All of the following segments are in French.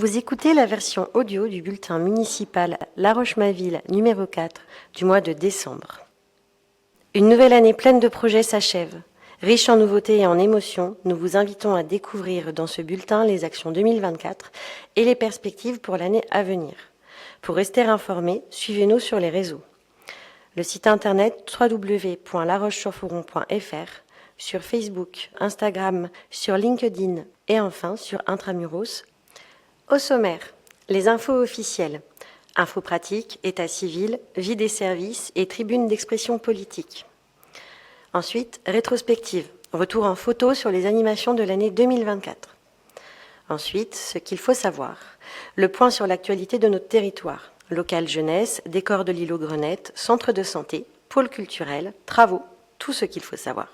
Vous écoutez la version audio du bulletin municipal La Roche-Maville numéro 4 du mois de décembre. Une nouvelle année pleine de projets s'achève. Riche en nouveautés et en émotions, nous vous invitons à découvrir dans ce bulletin les actions 2024 et les perspectives pour l'année à venir. Pour rester informés, suivez-nous sur les réseaux. Le site internet www.larochesurforon.fr, sur Facebook, Instagram, sur LinkedIn et enfin sur Intramuros. Au sommaire, les infos officielles, infos pratiques, état civil, vie des services et tribune d'expression politique. Ensuite, rétrospective, retour en photo sur les animations de l'année 2024. Ensuite, ce qu'il faut savoir, le point sur l'actualité de notre territoire, local jeunesse, décor de l'îlot Grenette, centre de santé, pôle culturel, travaux, tout ce qu'il faut savoir.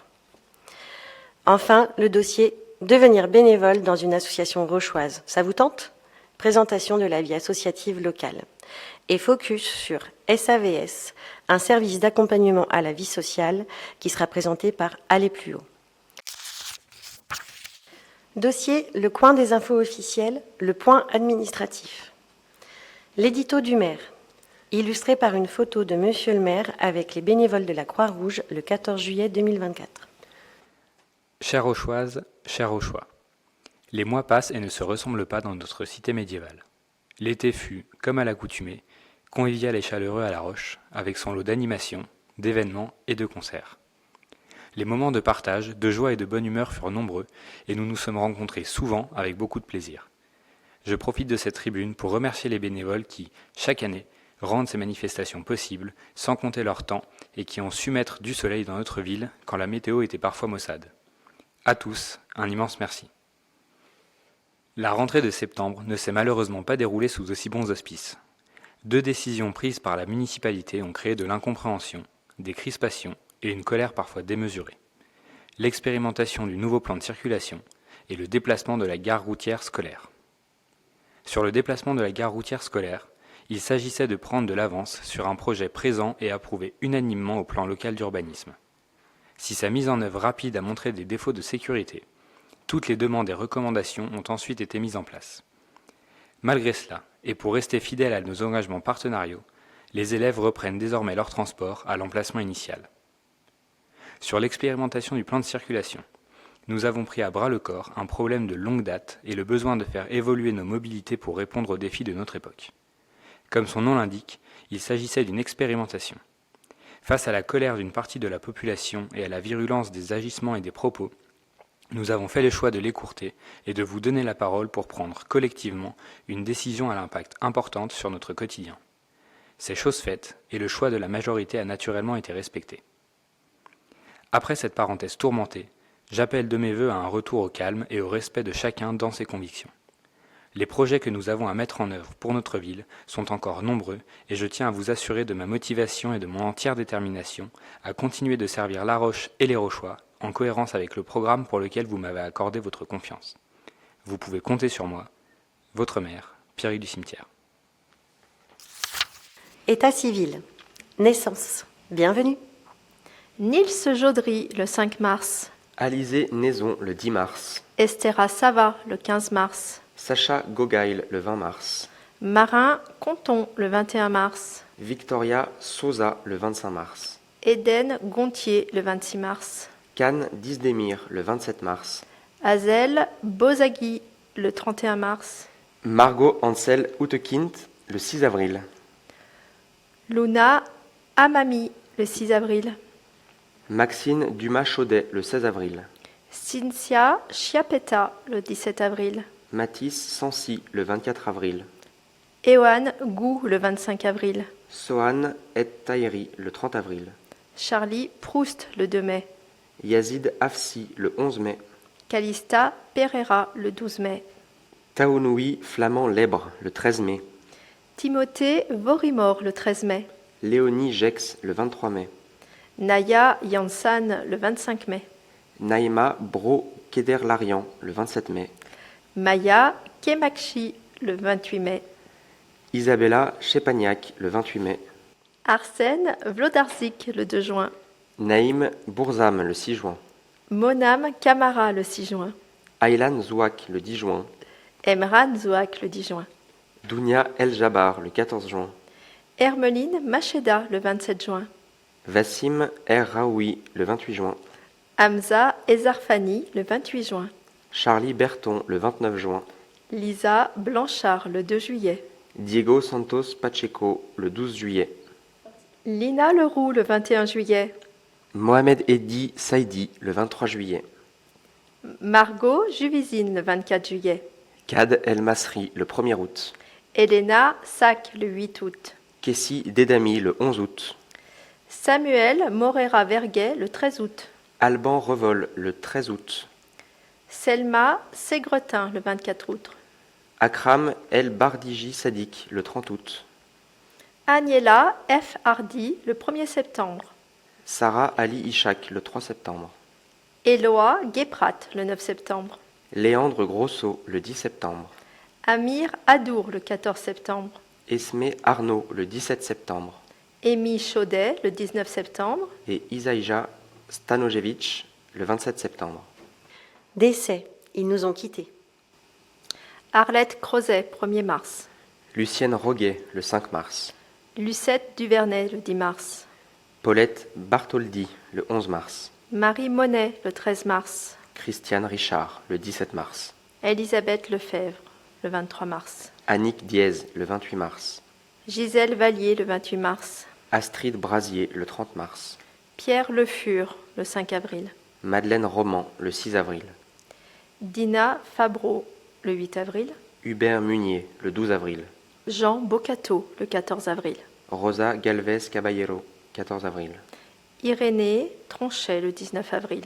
Enfin, le dossier « Devenir bénévole dans une association rochoise ». Ça vous tente ? Présentation de la vie associative locale. Et focus sur SAVS, un service d'accompagnement à la vie sociale qui sera présenté par Aller Plus Haut. Dossier Le coin des infos officielles, le point administratif. L'édito du maire, illustré par une photo de Monsieur le maire avec les bénévoles de la Croix-Rouge le 14 juillet 2024. Chères Rochoises, chers Rochois, les mois passent et ne se ressemblent pas dans notre cité médiévale. L'été fut, comme à l'accoutumée, convivial et chaleureux à La Roche, avec son lot d'animations, d'événements et de concerts. Les moments de partage, de joie et de bonne humeur furent nombreux, et nous nous sommes rencontrés souvent avec beaucoup de plaisir. Je profite de cette tribune pour remercier les bénévoles qui, chaque année, rendent ces manifestations possibles, sans compter leur temps, et qui ont su mettre du soleil dans notre ville quand la météo était parfois maussade. À tous, un immense merci. La rentrée de septembre ne s'est malheureusement pas déroulée sous aussi bons auspices. 2 décisions prises par la municipalité ont créé de l'incompréhension, des crispations et une colère parfois démesurée. L'expérimentation du nouveau plan de circulation et le déplacement de la gare routière scolaire. Sur le déplacement de la gare routière scolaire, il s'agissait de prendre de l'avance sur un projet présent et approuvé unanimement au plan local d'urbanisme. Si sa mise en œuvre rapide a montré des défauts de sécurité, toutes les demandes et recommandations ont ensuite été mises en place. Malgré cela, et pour rester fidèles à nos engagements partenariaux, les élèves reprennent désormais leur transport à l'emplacement initial. Sur l'expérimentation du plan de circulation, nous avons pris à bras-le-corps un problème de longue date et le besoin de faire évoluer nos mobilités pour répondre aux défis de notre époque. Comme son nom l'indique, il s'agissait d'une expérimentation. Face à la colère d'une partie de la population et à la virulence des agissements et des propos, nous avons fait le choix de l'écourter et de vous donner la parole pour prendre collectivement une décision à l'impact importante sur notre quotidien. C'est chose faite et le choix de la majorité a naturellement été respecté. Après cette parenthèse tourmentée, j'appelle de mes vœux à un retour au calme et au respect de chacun dans ses convictions. Les projets que nous avons à mettre en œuvre pour notre ville sont encore nombreux et je tiens à vous assurer de ma motivation et de mon entière détermination à continuer de servir La Roche et les Rochois en cohérence avec le programme pour lequel vous m'avez accordé votre confiance. Vous pouvez compter sur moi, votre maire, Pierre du Cimetière. État civil. Naissance. Bienvenue. Nils Jaudry, le 5 mars. Alizé Naison, le 10 mars. Estera Sava, le 15 mars. Sacha Gogail, le 20 mars. Marin Conton, le 21 mars. Victoria Sosa, le 25 mars. Eden Gontier, le 26 mars. Cannes Dizdemir, le 27 mars. Azel Bozagui, le 31 mars. Margot Ansel Outekint, le 6 avril. Luna Amami, le 6 avril. Maxine Dumas-Chaudet, le 16 avril. Cynthia Chiapetta, le 17 avril. Mathis Sansi, le 24 avril. Ewan Gou, le 25 avril. Sohan Et Tahiri, le 30 avril. Charlie Proust, le 2 mai. Yazid Afsi, le 11 mai. Calista Pereira, le 12 mai. Taonoui Flamand Lèbre, le 13 mai. Timothée Vorimor, le 13 mai. Léonie Gex, le 23 mai. Naya Yansan, le 25 mai. Naïma Bro Kederlarian, le 27 mai. Maya Kemakchi, le 28 mai. Isabella Chepagnac, le 28 mai. Arsène Vlodarzik, le 2 juin. Naïm Bourzam, le 6 juin. Monam Camara, le 6 juin. Aylan Zouak, le 10 juin. Emran Zouak le 10 juin. Dounia El Jabbar le 14 juin. Hermeline Macheda le 27 juin. Vassim Er Raoui le 28 juin. Hamza Ezarfani le 28 juin. Charlie Berton le 29 juin. Lisa Blanchard le 2 juillet. Diego Santos Pacheco le 12 juillet. Lina Leroux le 21 juillet. Mohamed Eddi Saidi le 23 juillet. Margot Juvizine le 24 juillet. Kad El Masri le 1er août. Elena Sac le 8 août. Kessi Dedami le 11 août. Samuel Morera Verguet le 13 août. Alban Revol le 13 août. Selma Ségretin le 24 août. Akram El Bardiji Sadik le 30 août. Agnella F. Hardy le 1er septembre. Sarah Ali Ishak le 3 septembre. Eloa Guéprat le 9 septembre. Léandre Grosso le 10 septembre. Amir Adour le 14 septembre. Esme Arnaud le 17 septembre. Amy Chaudet le 19 septembre. Et Isaïja Stanojevic le 27 septembre. Décès, ils nous ont quittés. Arlette Crozet 1er mars. Lucienne Roguet le 5 mars. Lucette Duvernay le 10 mars. Paulette Bartholdi le 11 mars. Marie Monet le 13 mars. Christiane Richard le 17 mars. Elisabeth Lefebvre le 23 mars. Annick Diez le 28 mars. Gisèle Vallier le 28 mars. Astrid Brasier le 30 mars. Pierre Le Fur le 5 avril. Madeleine Roman le 6 avril. Dina Fabreau le 8 avril. Hubert Munier le 12 avril. Jean Bocato le 14 avril. Rosa Galvez Caballero 14 avril. Irénée Tronchet le 19 avril.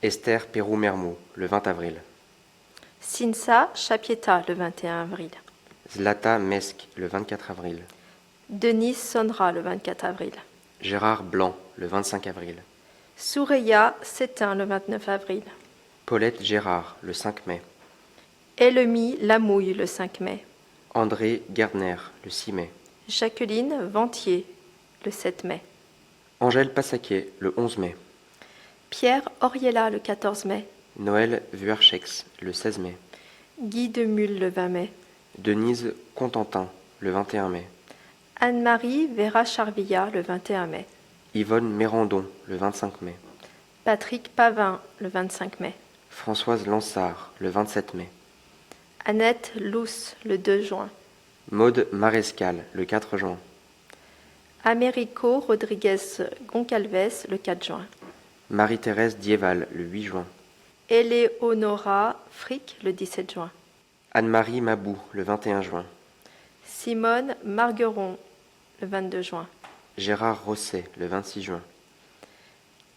Esther Pérou-Mermou le 20 avril. Cinsa Chapieta le 21 avril. Zlata Mesk le 24 avril. Denise Sonra le 24 avril. Gérard Blanc le 25 avril. Soureya Sétain le 29 avril. Paulette Gérard le 5 mai. Elemi Lamouille le 5 mai. André Gardner le 6 mai. Jacqueline Ventier le 7 mai. Angèle Passaquet le 11 mai. Pierre Oriella le 14 mai. Noël Vuarchex le 16 mai. Guy Demule le 20 mai. Denise Contentin le 21 mai. Anne-Marie Vera Charvilla le 21 mai. Yvonne Mérandon le 25 mai. Patrick Pavin le 25 mai. Françoise Lansard le 27 mai. Annette Luce le 2 juin. Maude Marescal le 4 juin. Américo Rodriguez Goncalves le 4 juin. Marie-Thérèse Dieval le 8 juin. Éléonora Frick le 17 juin. Anne-Marie Mabou le 21 juin. Simone Margueron le 22 juin. Gérard Rosset le 26 juin.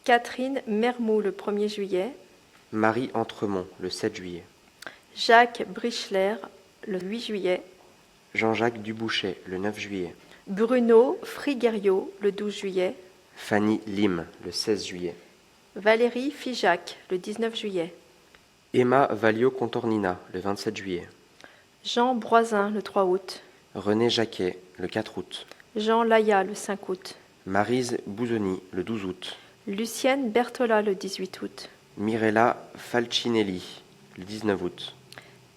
Catherine Mermoux le 1er juillet. Marie Entremont le 7 juillet. Jacques Brichler le 8 juillet. Jean-Jacques Dubouchet le 9 juillet. Bruno Friguerio le 12 juillet. Fanny Lim le 16 juillet. Valérie Figeac le 19 juillet. Emma Valio-Contornina le 27 juillet. Jean Broisin le 3 août. René Jacquet le 4 août. Jean Laya le 5 août. Maryse Bouzoni le 12 août. Lucienne Bertola le 18 août. Mirella Falcinelli le 19 août.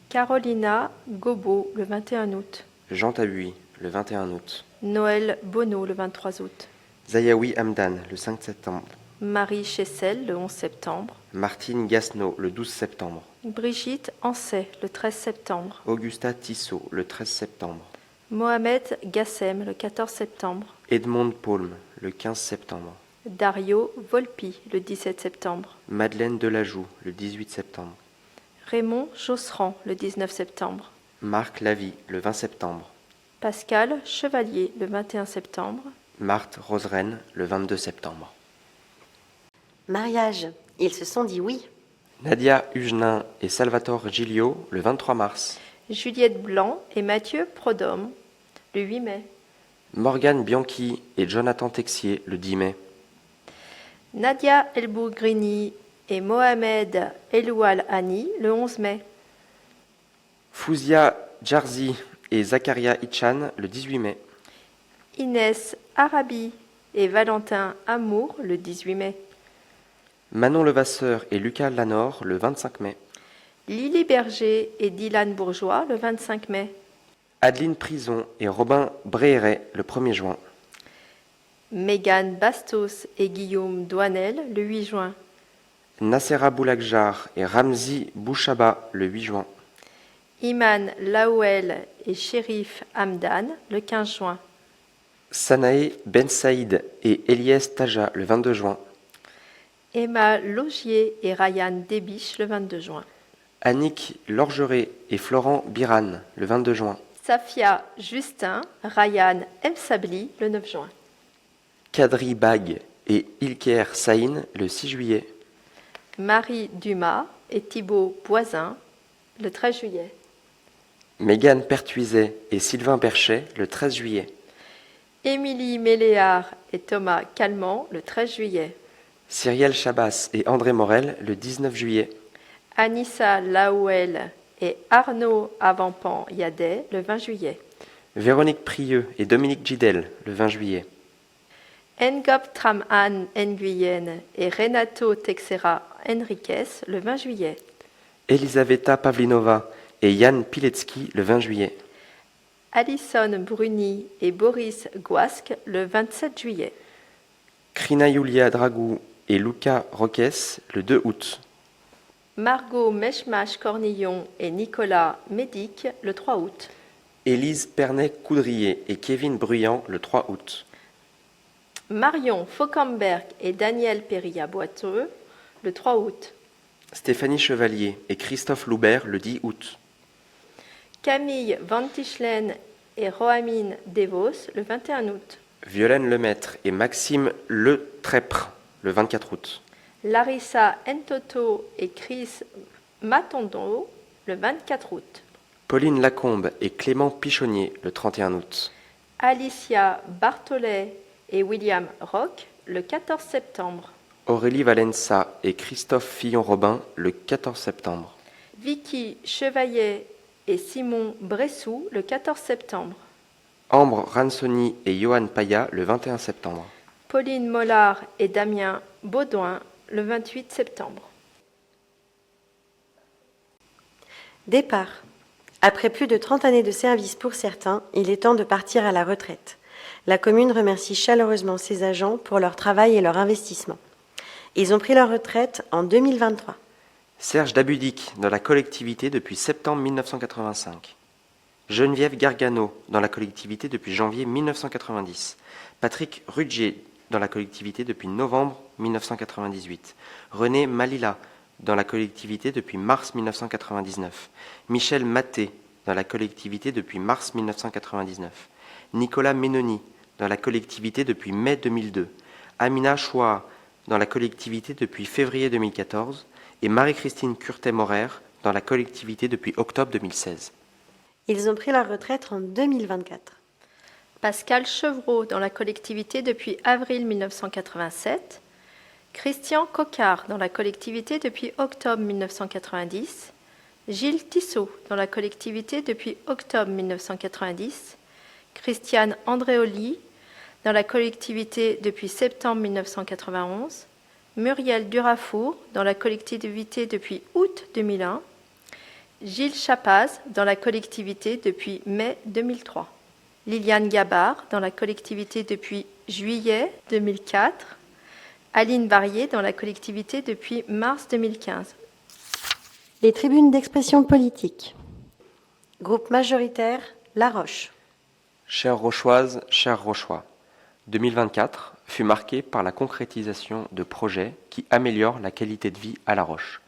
Carolina Gobo le 21 août. Jean Tabuy le 21 août. Noël Bonneau le 23 août. Zayaoui Hamdan le 5 septembre. Marie Chessel le 11 septembre. Martine Gasneau le 12 septembre. Brigitte Ancet le 13 septembre. Augusta Tissot le 13 septembre. Mohamed Gassem le 14 septembre. Edmond Paulme le 15 septembre. Dario Volpi le 17 septembre. Madeleine Delajoux le 18 septembre. Raymond Josserand le 19 septembre. Marc Lavie le 20 septembre. Pascal Chevalier le 21 septembre. Marthe Roseren le 22 septembre. Mariage, ils se sont dit oui. Nadia Hugenin et Salvatore Giglio le 23 mars. Juliette Blanc et Mathieu Prodhomme le 8 mai. Morgane Bianchi et Jonathan Texier le 10 mai. Nadia Elbougrini et Mohamed Eloual Hani le 11 mai. Fouzia Djarzi et Zakaria Ichan le 18 mai. Inès Arabi et Valentin Amour le 18 mai. Manon Levasseur et Lucas Lanor le 25 mai. Lily Berger et Dylan Bourgeois le 25 mai. Adeline Prison et Robin Bréhéret le 1er juin. Mégane Bastos et Guillaume Douanel le 8 juin. Nassera Boulakjar et Ramzi Bouchaba le 8 juin. Iman Laouel et Chérif Hamdan le 15 juin. Sanae Ben Saïd et Eliès Taja le 22 juin. Emma Logier et Ryan Debiche le 22 juin. Annick Lorgeret et Florent Biran le 22 juin. Safia Justin, Ryan Msabli le 9 juin. Kadri Bag et Ilker Saïn le 6 juillet. Marie Dumas et Thibaut Boisin le 13 juillet. Mégane Pertuiset et Sylvain Berchet le 13 juillet. Émilie Méléard et Thomas Calment le 13 juillet. Cyrielle Chabas et André Morel le 19 juillet. Anissa Laouel et Arnaud Avampan-Yadet le 20 juillet. Véronique Prieux et Dominique Gidel le 20 juillet. Ngop Tram-An Nguyen et Renato Texera Enriquez le 20 juillet. Elisaveta Pavlinova et Yann Pilecki le 20 juillet. Alison Bruni et Boris Guasque le 27 juillet. Krina Yulia Dragou et Luca Roques le 2 août. Margot Meshmash Cornillon et Nicolas Médic le 3 août. Élise Pernet-Coudrier et Kevin Bruyant le 3 août. Marion Fauquemberg et Daniel Périlla-Boiteux le 3 août. Stéphanie Chevalier et Christophe Loubert le 10 août. Camille Van Tichelen et Roamine Devos le 21 août. Violaine Lemaître et Maxime Le Trèpre le 24 août. Larissa Ntoto et Chris Matondo le 24 août. Pauline Lacombe et Clément Pichonnier le 31 août. Alicia Barthollet et William Roch le 14 septembre. Aurélie Valença et Christophe Fillon-Robin le 14 septembre. Vicky Chevalier et Simon Bressou le 14 septembre. Ambre Ransoni et Johan Paya le 21 septembre. Pauline Mollard et Damien Baudouin le 28 septembre. Départ. Après plus de 30 années de service pour certains, il est temps de partir à la retraite. La commune remercie chaleureusement ses agents pour leur travail et leur investissement. Ils ont pris leur retraite en 2023. Serge Dabudic dans la collectivité depuis septembre 1985. Geneviève Gargano dans la collectivité depuis janvier 1990. Patrick Rudgier dans la collectivité depuis novembre 1998. René Malila dans la collectivité depuis mars 1999. Michel Maté dans la collectivité depuis mars 1999. Nicolas Menoni dans la collectivité depuis mai 2002. Amina Choua dans la collectivité depuis février 2014. Et Marie-Christine Curtet-Morer dans la collectivité depuis octobre 2016. Ils ont pris leur retraite en 2024. Pascal Chevreau dans la collectivité depuis avril 1987. Christian Coquard dans la collectivité depuis octobre 1990. Gilles Tissot dans la collectivité depuis octobre 1990. Christiane Andréoli dans la collectivité depuis septembre 1991. Muriel Durafour dans la collectivité depuis août 2001. Gilles Chapaz dans la collectivité depuis mai 2003. Liliane Gabard dans la collectivité depuis juillet 2004. Aline Barrier dans la collectivité depuis mars 2015. Les tribunes d'expression politique. Groupe majoritaire, La Roche. Chères Rochoises, chers Rochois, 2024 fut marqué par la concrétisation de projets qui améliorent la qualité de vie à La Roche.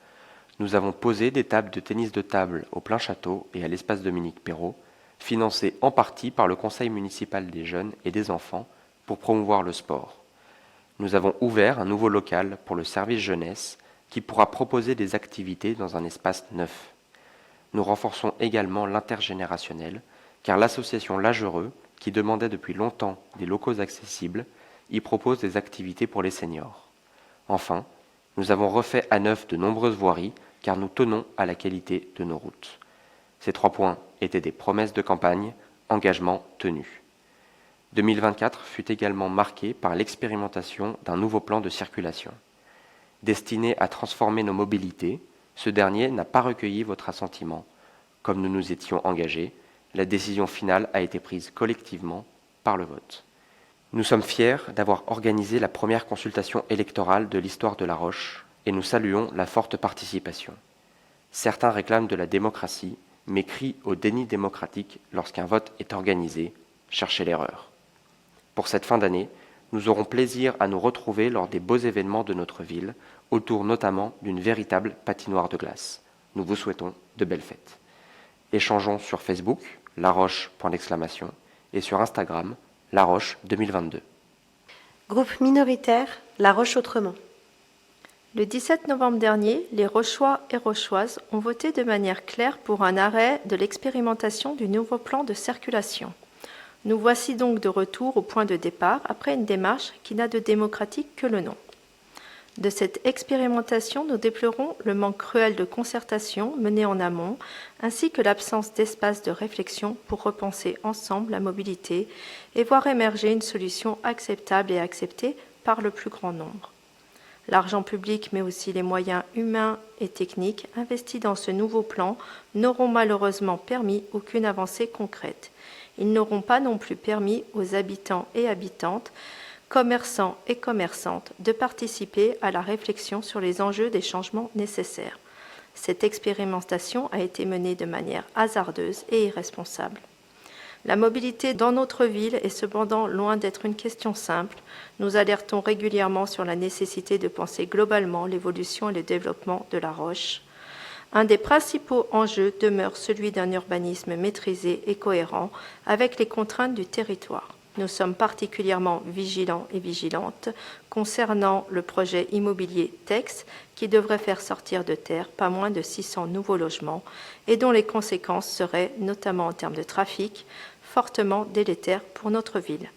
Nous avons posé des tables de tennis de table au Plein Château et à l'espace Dominique Perrault, financées en partie par le Conseil municipal des jeunes et des enfants pour promouvoir le sport. Nous avons ouvert un nouveau local pour le service jeunesse qui pourra proposer des activités dans un espace neuf. Nous renforçons également l'intergénérationnel, car l'association L'Agereux, qui demandait depuis longtemps des locaux accessibles, y propose des activités pour les seniors. Enfin, nous avons refait à neuf de nombreuses voiries, car nous tenons à la qualité de nos routes. Ces 3 points étaient des promesses de campagne, engagements tenus. 2024 fut également marqué par l'expérimentation d'un nouveau plan de circulation. Destiné à transformer nos mobilités, Ce dernier n'a pas recueilli votre assentiment. Comme nous nous étions engagés, la décision finale a été prise collectivement par le vote. Nous sommes fiers d'avoir organisé la première consultation électorale de l'histoire de La Roche et nous saluons la forte participation. Certains réclament de la démocratie, mais crient au déni démocratique lorsqu'un vote est organisé. Cherchez l'erreur. Pour cette fin d'année, nous aurons plaisir à nous retrouver lors des beaux événements de notre ville, autour notamment d'une véritable patinoire de glace. Nous vous souhaitons de belles fêtes. Échangeons sur Facebook, laroche, et sur Instagram, laroche 2022. Groupe minoritaire, La Roche Autrement. Le 17 novembre dernier, les Rochois et Rochoises ont voté de manière claire pour un arrêt de l'expérimentation du nouveau plan de circulation. Nous voici donc de retour au point de départ après une démarche qui n'a de démocratique que le nom. De cette expérimentation, nous déplorons le manque cruel de concertation menée en amont, ainsi que l'absence d'espace de réflexion pour repenser ensemble la mobilité et voir émerger une solution acceptable et acceptée par le plus grand nombre. L'argent public, mais aussi les moyens humains et techniques investis dans ce nouveau plan n'auront malheureusement permis aucune avancée concrète. Ils n'auront pas non plus permis aux habitants et habitantes, commerçants et commerçantes, de participer à la réflexion sur les enjeux des changements nécessaires. Cette expérimentation a été menée de manière hasardeuse et irresponsable. La mobilité dans notre ville est cependant loin d'être une question simple. Nous alertons régulièrement sur la nécessité de penser globalement l'évolution et le développement de La Roche. Un des principaux enjeux demeure celui d'un urbanisme maîtrisé et cohérent avec les contraintes du territoire. Nous sommes particulièrement vigilants et vigilantes concernant le projet immobilier TEX qui devrait faire sortir de terre pas moins de 600 nouveaux logements et dont les conséquences seraient, notamment en termes de trafic, fortement délétères pour notre ville.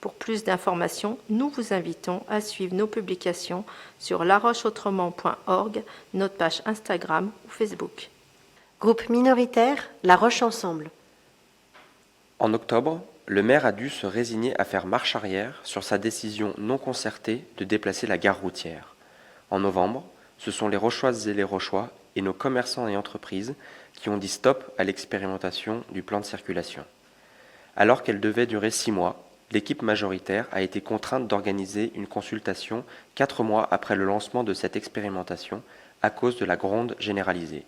Pour plus d'informations, nous vous invitons à suivre nos publications sur larocheautrement.org, notre page Instagram ou Facebook. Groupe minoritaire, La Roche Ensemble. En octobre, le maire a dû se résigner à faire marche arrière sur sa décision non concertée de déplacer la gare routière. En novembre, ce sont les Rochoises et les Rochois et nos commerçants et entreprises qui ont dit stop à l'expérimentation du plan de circulation. Alors qu'elle devait durer 6 mois, l'équipe majoritaire a été contrainte d'organiser une consultation 4 mois après le lancement de cette expérimentation à cause de la gronde généralisée.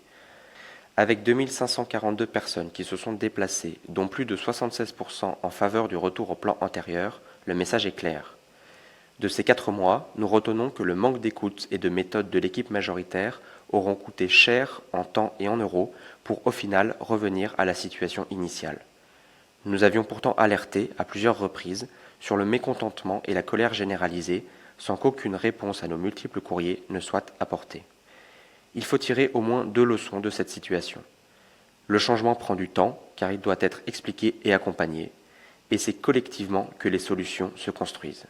Avec 2542 personnes qui se sont déplacées, dont plus de 76% en faveur du retour au plan antérieur, le message est clair. De ces 4 mois, nous retenons que le manque d'écoute et de méthode de l'équipe majoritaire auront coûté cher en temps et en euros pour au final revenir à la situation initiale. Nous avions pourtant alerté à plusieurs reprises sur le mécontentement et la colère généralisée sans qu'aucune réponse à nos multiples courriers ne soit apportée. Il faut tirer au moins 2 leçons de cette situation. Le changement prend du temps car il doit être expliqué et accompagné, et c'est collectivement que les solutions se construisent.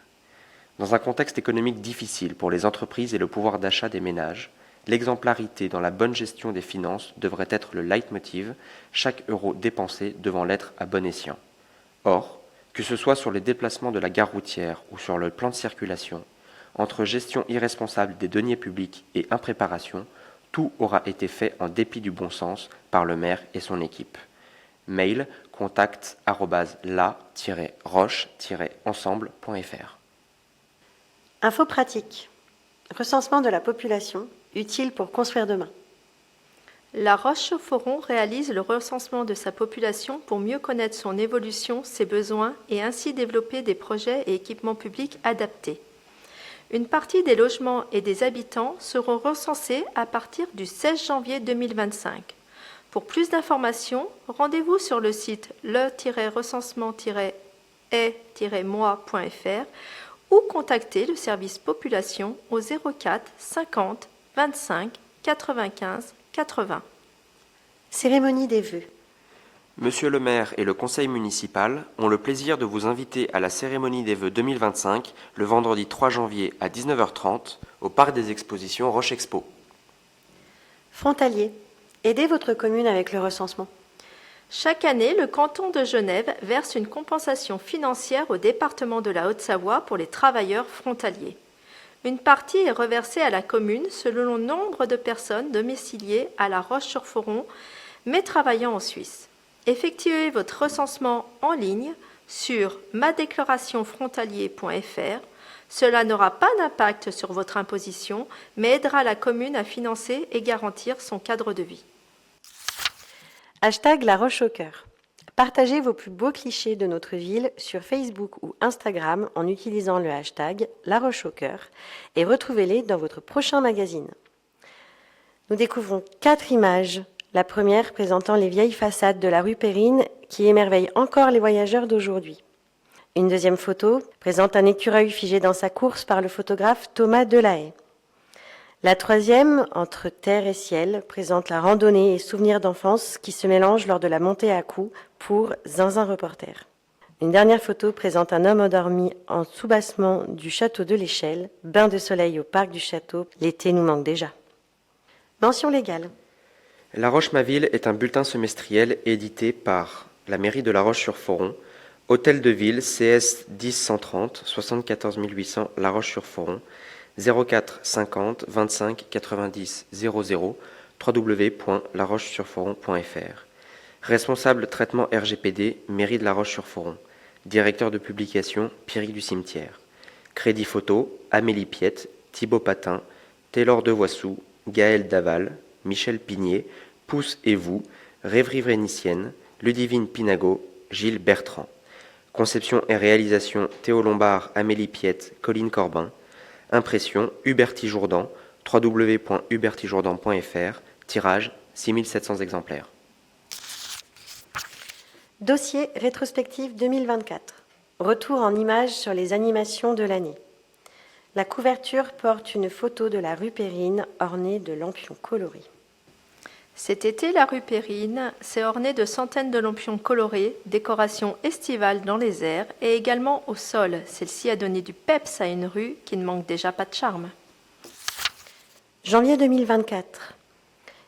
Dans un contexte économique difficile pour les entreprises et le pouvoir d'achat des ménages, l'exemplarité dans la bonne gestion des finances devrait être le leitmotiv, chaque euro dépensé devant l'être à bon escient. Or, que ce soit sur les déplacements de la gare routière ou sur le plan de circulation, entre gestion irresponsable des deniers publics et impréparation, tout aura été fait en dépit du bon sens par le maire et son équipe. Mail contact@la-roche-ensemble.fr. Info pratique. Recensement de la population, utile pour construire demain. La Roche-sur-Foron réalise le recensement de sa population pour mieux connaître son évolution, ses besoins et ainsi développer des projets et équipements publics adaptés. Une partie des logements et des habitants seront recensés à partir du 16 janvier 2025. Pour plus d'informations, rendez-vous sur le site le-recensement-est-moi.fr ou contactez le service population au 04 50 25 95 80. Cérémonie des vœux. Monsieur le maire et le conseil municipal ont le plaisir de vous inviter à la cérémonie des vœux 2025 le vendredi 3 janvier à 19h30 au parc des expositions Roche Expo. Frontalier. Aidez votre commune avec le recensement. Chaque année, le canton de Genève verse une compensation financière au département de la Haute-Savoie pour les travailleurs frontaliers. Une partie est reversée à la commune selon le nombre de personnes domiciliées à La Roche-sur-Foron, mais travaillant en Suisse. Effectuez votre recensement en ligne sur madéclarationfrontalier.fr. Cela n'aura pas d'impact sur votre imposition, mais aidera la commune à financer et garantir son cadre de vie. Hashtag La Roche au cœur. Partagez vos plus beaux clichés de notre ville sur Facebook ou Instagram en utilisant le hashtag La Roche au cœur et retrouvez-les dans votre prochain magazine. Nous découvrons 4 images. La première présentant les vieilles façades de la rue Périne qui émerveillent encore les voyageurs d'aujourd'hui. Une deuxième photo présente un écureuil figé dans sa course par le photographe Thomas Delahaye. La troisième, entre terre et ciel, présente la randonnée et souvenirs d'enfance qui se mélangent lors de la montée à Cou pour Zinzin Reporter. Une dernière photo présente un homme endormi en soubassement du château de l'Échelle, bain de soleil au parc du château, l'été nous manque déjà. Mention légale. La Roche-ma-Ville est un bulletin semestriel édité par la mairie de La Roche-sur-Foron, Hôtel de Ville, CS 10 130 74 800 La Roche-sur-Foron, 04 50 25 90 00 www.larochesurforon.fr. Responsable traitement RGPD, mairie de La Roche-sur-Foron. Directeur de publication, Pierrick du Cimetière. Crédit photo, Amélie Piette, Thibaut Patin, Taylor Devoissou, Gaël Daval, Michel Pigné, Pousse et vous, Rêverie Vénitienne, Ludivine Pinago, Gilles Bertrand. Conception et réalisation Théo Lombard, Amélie Piette, Colline Corbin. Impression Huberti Jourdan, www.hubertijourdan.fr. Tirage 6700 exemplaires. Dossier rétrospective 2024. Retour en images sur les animations de l'année. La couverture porte une photo de la rue Périne ornée de lampions colorés. Cet été, la rue Périne s'est ornée de centaines de lampions colorés, décorations estivales dans les airs et également au sol. Celle-ci a donné du peps à une rue qui ne manque déjà pas de charme. Janvier 2024.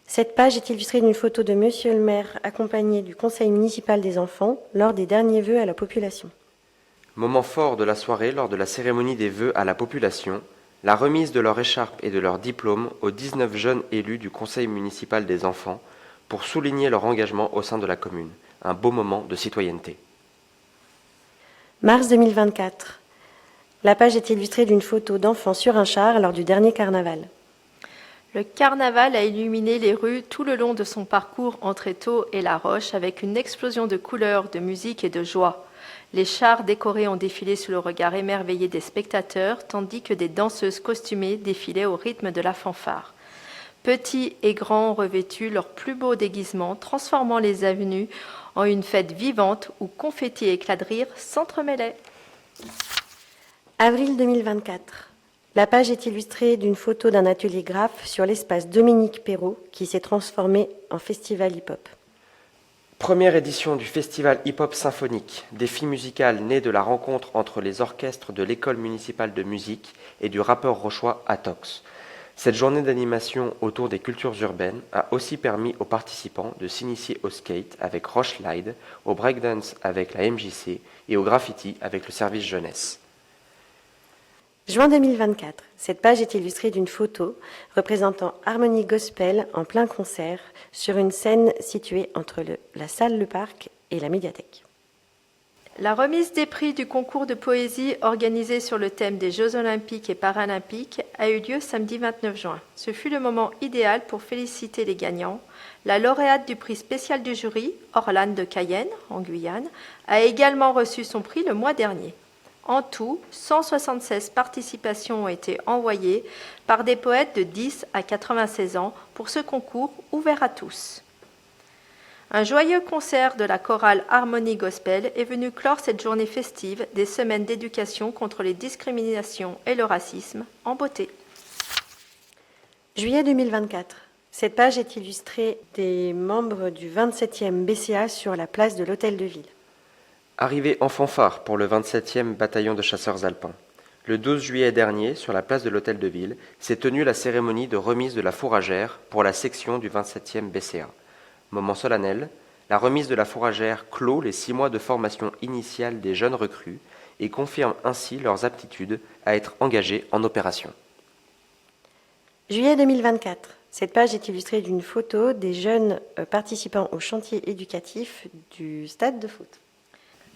Cette page est illustrée d'une photo de Monsieur le maire accompagné du conseil municipal des enfants lors des derniers vœux à la population. Moment fort de la soirée lors de la cérémonie des vœux à la population, la remise de leur écharpe et de leur diplôme aux 19 jeunes élus du conseil municipal des enfants pour souligner leur engagement au sein de la commune. Un beau moment de citoyenneté. Mars 2024. La page est illustrée d'une photo d'enfants sur un char lors du dernier carnaval. Le carnaval a illuminé les rues tout le long de son parcours entre Étaux et La Roche avec une explosion de couleurs, de musique et de joie. Les chars décorés ont défilé sous le regard émerveillé des spectateurs, tandis que des danseuses costumées défilaient au rythme de la fanfare. Petits et grands ont revêtu leurs plus beaux déguisements, transformant les avenues en une fête vivante où confettis et éclats de rire s'entremêlaient. Avril 2024. La page est illustrée d'une photo d'un atelier graphe sur l'espace Dominique Perrault qui s'est transformé en festival hip-hop. Première édition du festival hip-hop symphonique, défi musical né de la rencontre entre les orchestres de l'école municipale de musique et du rappeur rochois Atox. Cette journée d'animation autour des cultures urbaines a aussi permis aux participants de s'initier au skate avec Roche Lide, au breakdance avec la MJC et au graffiti avec le service jeunesse. Juin 2024. Cette page est illustrée d'une photo représentant Harmonie Gospel en plein concert sur une scène située entre la salle Le Parc et la médiathèque. La remise des prix du concours de poésie organisé sur le thème des Jeux olympiques et paralympiques a eu lieu samedi 29 juin. Ce fut le moment idéal pour féliciter les gagnants. La lauréate du prix spécial du jury, Orlane de Cayenne, en Guyane, a également reçu son prix le mois dernier. En tout, 176 participations ont été envoyées par des poètes de 10 à 96 ans pour ce concours ouvert à tous. Un joyeux concert de la chorale Harmonie Gospel est venu clore cette journée festive des semaines d'éducation contre les discriminations et le racisme en beauté. Juillet 2024. Cette page est illustrée des membres du 27e BCA sur la place de l'Hôtel de Ville. Arrivée en fanfare pour le 27e bataillon de chasseurs alpins. Le 12 juillet dernier, sur la place de l'Hôtel de Ville, s'est tenue la cérémonie de remise de la fourragère pour la section du 27e BCA. Moment solennel, la remise de la fourragère clôt les 6 mois de formation initiale des jeunes recrues et confirment ainsi leurs aptitudes à être engagés en opération. Juillet 2024. Cette page est illustrée d'une photo des jeunes participant au chantier éducatif du stade de foot.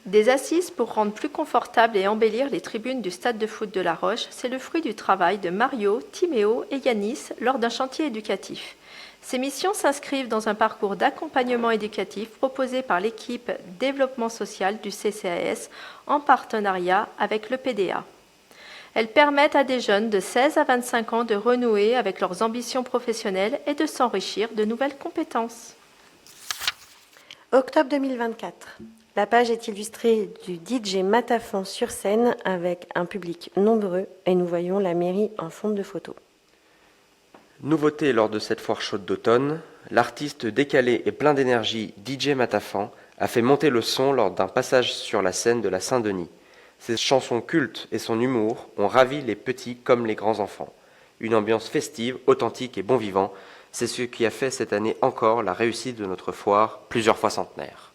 Des assises pour rendre plus confortables et embellir les tribunes du stade de foot de La Roche, c'est le fruit du travail de Mario, Timéo et Yanis lors d'un chantier éducatif. Ces missions s'inscrivent dans un parcours d'accompagnement éducatif proposé par l'équipe développement social du CCAS en partenariat avec le PDA. Elles permettent à des jeunes de 16 à 25 ans de renouer avec leurs ambitions professionnelles et de s'enrichir de nouvelles compétences. Octobre 2024. La page est illustrée du DJ Matafan sur scène avec un public nombreux et nous voyons la mairie en fond de photo. Nouveauté lors de cette foire chaude d'automne, l'artiste décalé et plein d'énergie DJ Matafan a fait monter le son lors d'un passage sur la scène de la Saint-Denis. Ses chansons cultes et son humour ont ravi les petits comme les grands enfants. Une ambiance festive, authentique et bon vivant, c'est ce qui a fait cette année encore la réussite de notre foire, plusieurs fois centenaire.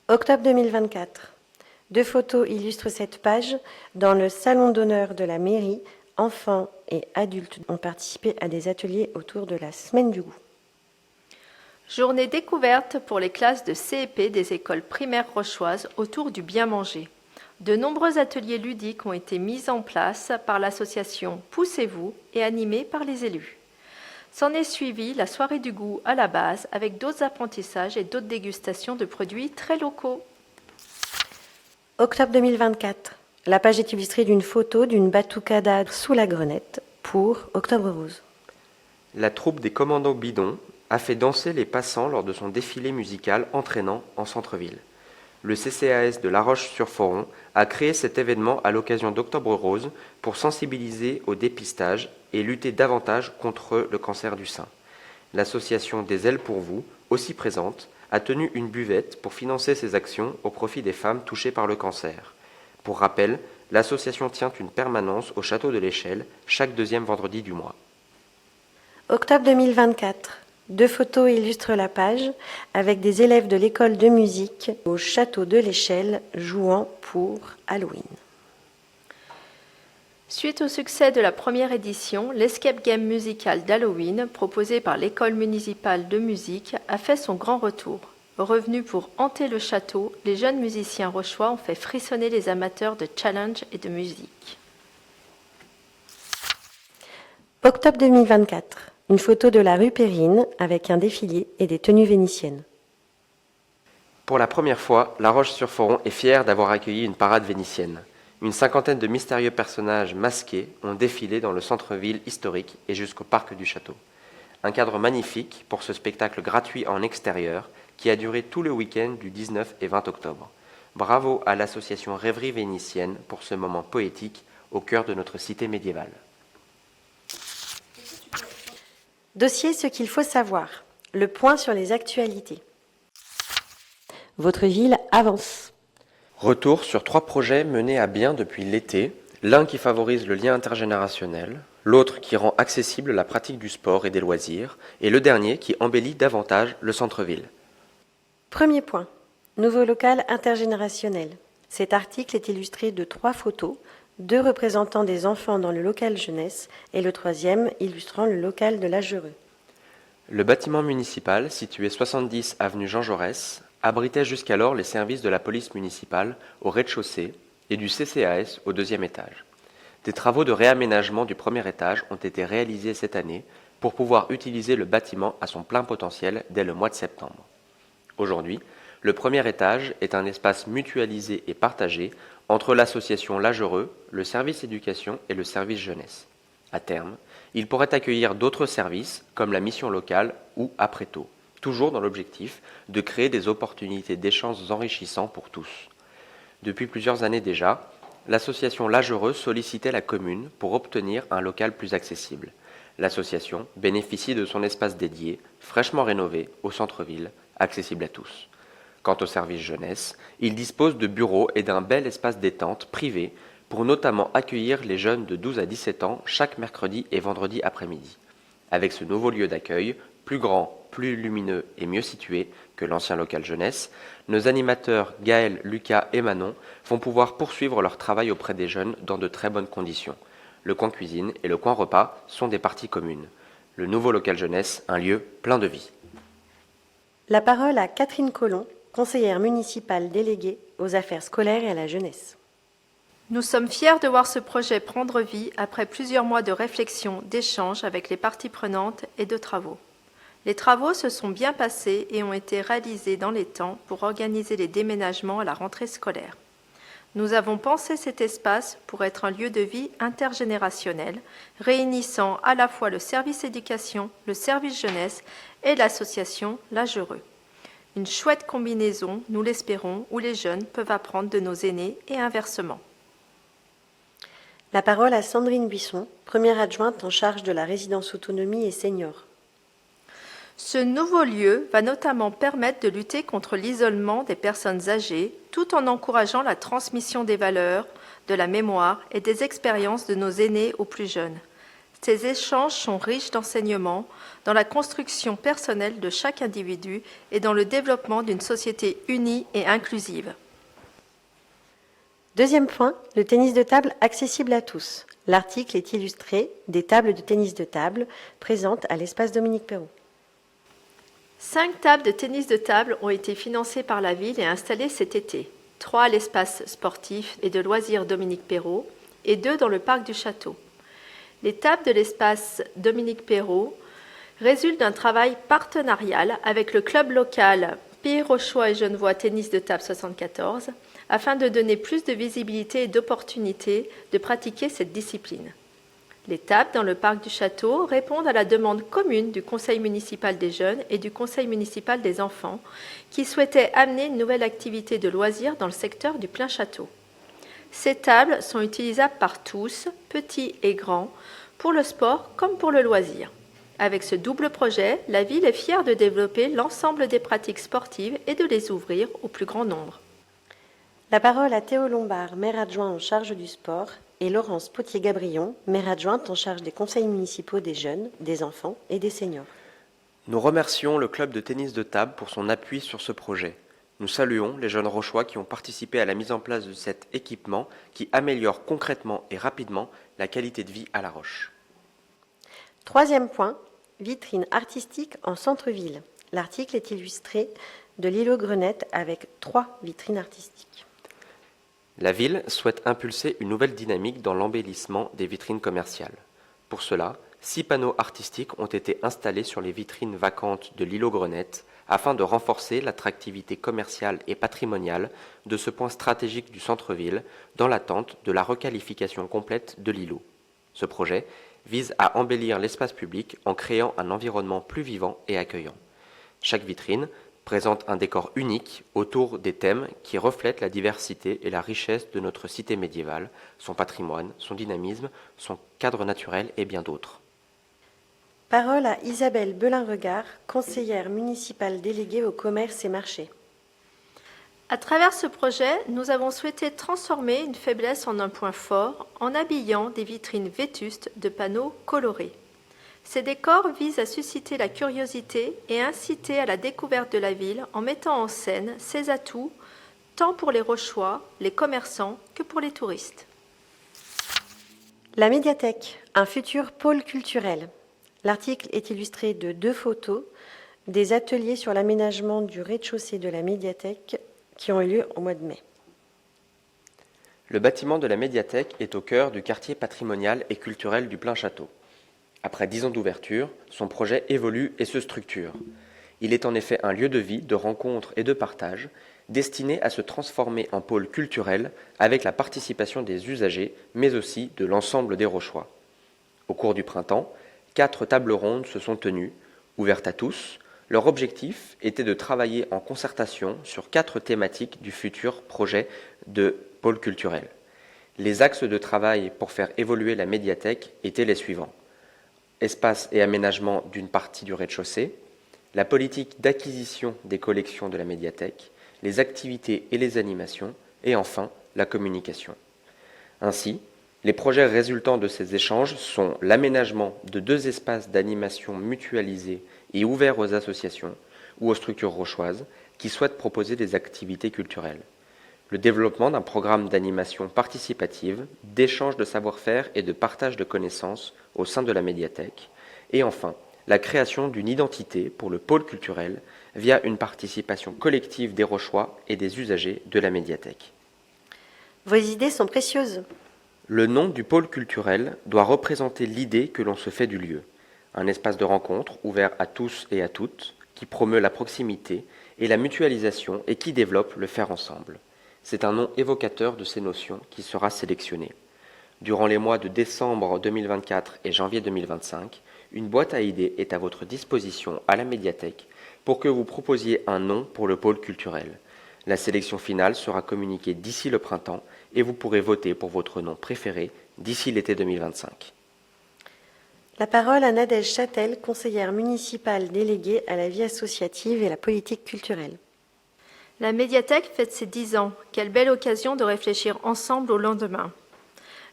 Octobre 2024. 2 photos illustrent cette page. Dans le salon d'honneur de la mairie, enfants et adultes ont participé à des ateliers autour de la semaine du goût. Journée découverte pour les classes de CEP des écoles primaires rochoises autour du bien manger. De nombreux ateliers ludiques ont été mis en place par l'association Poussez-vous et animés par les élus. S'en est suivi la soirée du goût à la base avec d'autres apprentissages et d'autres dégustations de produits très locaux. Octobre 2024. La page est illustrée d'une photo d'une batucada sous la Grenette pour Octobre Rose. La troupe des Commandos Bidons a fait danser les passants lors de son défilé musical entraînant en centre-ville. Le CCAS de La Roche-sur-Foron a créé cet événement à l'occasion d'Octobre Rose pour sensibiliser au dépistage et lutter davantage contre le cancer du sein. L'association Des Ailes pour vous, aussi présente, a tenu une buvette pour financer ses actions au profit des femmes touchées par le cancer. Pour rappel, l'association tient une permanence au château de l'Échelle chaque 2e vendredi du mois. Octobre 2024. 2 photos illustrent la page avec des élèves de l'école de musique au château de l'Échelle jouant pour Halloween. Suite au succès de la première édition, l'escape game musical d'Halloween, proposé par l'école municipale de musique, a fait son grand retour. Revenus pour hanter le château, les jeunes musiciens rochois ont fait frissonner les amateurs de challenge et de musique. Octobre 2024. Une photo de la rue Périne avec un défilé et des tenues vénitiennes. Pour la première fois, La Roche-sur-Foron est fière d'avoir accueilli une parade vénitienne. Une cinquantaine de mystérieux personnages masqués ont défilé dans le centre-ville historique et jusqu'au parc du château. Un cadre magnifique pour ce spectacle gratuit en extérieur qui a duré tout le week-end du 19 et 20 octobre. Bravo à l'association Rêverie Vénitienne pour ce moment poétique au cœur de notre cité médiévale. Dossier Ce qu'il faut savoir. Le point sur les actualités. Votre ville avance. Retour sur 3 projets menés à bien depuis l'été, l'un qui favorise le lien intergénérationnel, l'autre qui rend accessible la pratique du sport et des loisirs, et le dernier qui embellit davantage le centre-ville. Premier point. Nouveau local intergénérationnel. Cet article est illustré de 3 photos, 2 représentant des enfants dans le local jeunesse et le 3e illustrant le local de l'âgereux. Le bâtiment municipal, situé 70 avenue Jean Jaurès, abritait jusqu'alors les services de la police municipale au rez-de-chaussée et du CCAS au 2e étage. Des travaux de réaménagement du 1er étage ont été réalisés cette année pour pouvoir utiliser le bâtiment à son plein potentiel dès le mois de septembre. Aujourd'hui, le 1er étage est un espace mutualisé et partagé entre l'association L'Âgereux, le service éducation et le service jeunesse. À terme, il pourrait accueillir d'autres services comme la mission locale ou Apréto, toujours dans l'objectif de créer des opportunités d'échanges enrichissants pour tous. Depuis plusieurs années déjà, l'association L'Âgereux sollicitait la commune pour obtenir un local plus accessible. L'association bénéficie de son espace dédié, fraîchement rénové, au centre-ville, accessible à tous. Quant au service jeunesse, il dispose de bureaux et d'un bel espace détente privé pour notamment accueillir les jeunes de 12 à 17 ans chaque mercredi et vendredi après-midi. Avec ce nouveau lieu d'accueil, plus grand, plus lumineux et mieux situé que l'ancien local jeunesse, nos animateurs Gaël, Lucas et Manon vont pouvoir poursuivre leur travail auprès des jeunes dans de très bonnes conditions. Le coin cuisine et le coin repas sont des parties communes. Le nouveau local jeunesse, un lieu plein de vie. La parole à Catherine Collomb, conseillère municipale déléguée aux affaires scolaires et à la jeunesse. Nous sommes fiers de voir ce projet prendre vie après plusieurs mois de réflexion, d'échanges avec les parties prenantes et de travaux. Les travaux se sont bien passés et ont été réalisés dans les temps pour organiser les déménagements à la rentrée scolaire. Nous avons pensé cet espace pour être un lieu de vie intergénérationnel, réunissant à la fois le service éducation, le service jeunesse et l'association L'Âge Heureux. Une chouette combinaison, nous l'espérons, où les jeunes peuvent apprendre de nos aînés et inversement. La parole à Sandrine Buisson, première adjointe en charge de la résidence autonomie et seniors. Ce nouveau lieu va notamment permettre de lutter contre l'isolement des personnes âgées, tout en encourageant la transmission des valeurs, de la mémoire et des expériences de nos aînés aux plus jeunes. Ces échanges sont riches d'enseignements dans la construction personnelle de chaque individu et dans le développement d'une société unie et inclusive. Deuxième point, le tennis de table accessible à tous. L'article est illustré des tables de tennis de table présentes à l'espace Dominique Perrault. 5 tables de tennis de table ont été financées par la ville et installées cet été. 3 à l'espace sportif et de loisirs Dominique Perrault et 2 dans le parc du Château. Les tables de l'espace Dominique Perrault résultent d'un travail partenarial avec le club local Pays Rochois et Genevois Tennis de Table 74 afin de donner plus de visibilité et d'opportunités de pratiquer cette discipline. Les tables dans le parc du Château répondent à la demande commune du Conseil municipal des jeunes et du Conseil municipal des enfants qui souhaitaient amener une nouvelle activité de loisirs dans le secteur du Plein Château. Ces tables sont utilisables par tous, petits et grands, pour le sport comme pour le loisir. Avec ce double projet, la ville est fière de développer l'ensemble des pratiques sportives et de les ouvrir au plus grand nombre. La parole à Théo Lombard, maire adjoint en charge du sport, et Laurence Potier-Gabrion, maire adjointe en charge des conseils municipaux des jeunes, des enfants et des seniors. Nous remercions le club de tennis de table pour son appui sur ce projet. Nous saluons les jeunes Rochois qui ont participé à la mise en place de cet équipement qui améliore concrètement et rapidement la qualité de vie à La Roche. Troisième point, vitrine artistique en centre-ville. L'article est illustré de l'îlot Grenette avec 3 vitrines artistiques. La ville souhaite impulser une nouvelle dynamique dans l'embellissement des vitrines commerciales. Pour cela, 6 panneaux artistiques ont été installés sur les vitrines vacantes de l'îlot Grenette afin de renforcer l'attractivité commerciale et patrimoniale de ce point stratégique du centre-ville dans l'attente de la requalification complète de l'îlot. Ce projet vise à embellir l'espace public en créant un environnement plus vivant et accueillant. Chaque vitrine présente un décor unique autour des thèmes qui reflètent la diversité et la richesse de notre cité médiévale, son patrimoine, son dynamisme, son cadre naturel et bien d'autres. Parole à Isabelle Belin-Regard, conseillère municipale déléguée au commerce et marché. À travers ce projet, nous avons souhaité transformer une faiblesse en un point fort en habillant des vitrines vétustes de panneaux colorés. Ces décors visent à susciter la curiosité et inciter à la découverte de la ville en mettant en scène ses atouts, tant pour les Rochois, les commerçants que pour les touristes. La médiathèque, un futur pôle culturel. L'article est illustré de 2 photos des ateliers sur l'aménagement du rez-de-chaussée de la médiathèque qui ont eu lieu au mois de mai. Le bâtiment de la médiathèque est au cœur du quartier patrimonial et culturel du Plein Château. Après 10 ans d'ouverture, son projet évolue et se structure. Il est en effet un lieu de vie, de rencontre et de partage, destiné à se transformer en pôle culturel avec la participation des usagers, mais aussi de l'ensemble des Rochois. Au cours du printemps, 4 tables rondes se sont tenues, ouvertes à tous. Leur objectif était de travailler en concertation sur 4 thématiques du futur projet de pôle culturel. Les axes de travail pour faire évoluer la médiathèque étaient les suivants. Espace et aménagement d'une partie du rez-de-chaussée, la politique d'acquisition des collections de la médiathèque, les activités et les animations, et enfin la communication. Ainsi, les projets résultant de ces échanges sont l'aménagement de 2 espaces d'animation mutualisés et ouvert aux associations ou aux structures rochoises qui souhaitent proposer des activités culturelles. Le développement d'un programme d'animation participative, d'échange de savoir-faire et de partage de connaissances au sein de la médiathèque. Et enfin, la création d'une identité pour le pôle culturel via une participation collective des Rochois et des usagers de la médiathèque. Vos idées sont précieuses. Le nom du pôle culturel doit représenter l'idée que l'on se fait du lieu. Un espace de rencontre ouvert à tous et à toutes, qui promeut la proximité et la mutualisation et qui développe le faire ensemble. C'est un nom évocateur de ces notions qui sera sélectionné. Durant les mois de décembre 2024 et janvier 2025, une boîte à idées est à votre disposition à la médiathèque pour que vous proposiez un nom pour le pôle culturel. La sélection finale sera communiquée d'ici le printemps et vous pourrez voter pour votre nom préféré d'ici l'été 2025. La parole à Nadège Châtel, conseillère municipale déléguée à la vie associative et la politique culturelle. La médiathèque fête ses 10 ans. Quelle belle occasion de réfléchir ensemble au lendemain.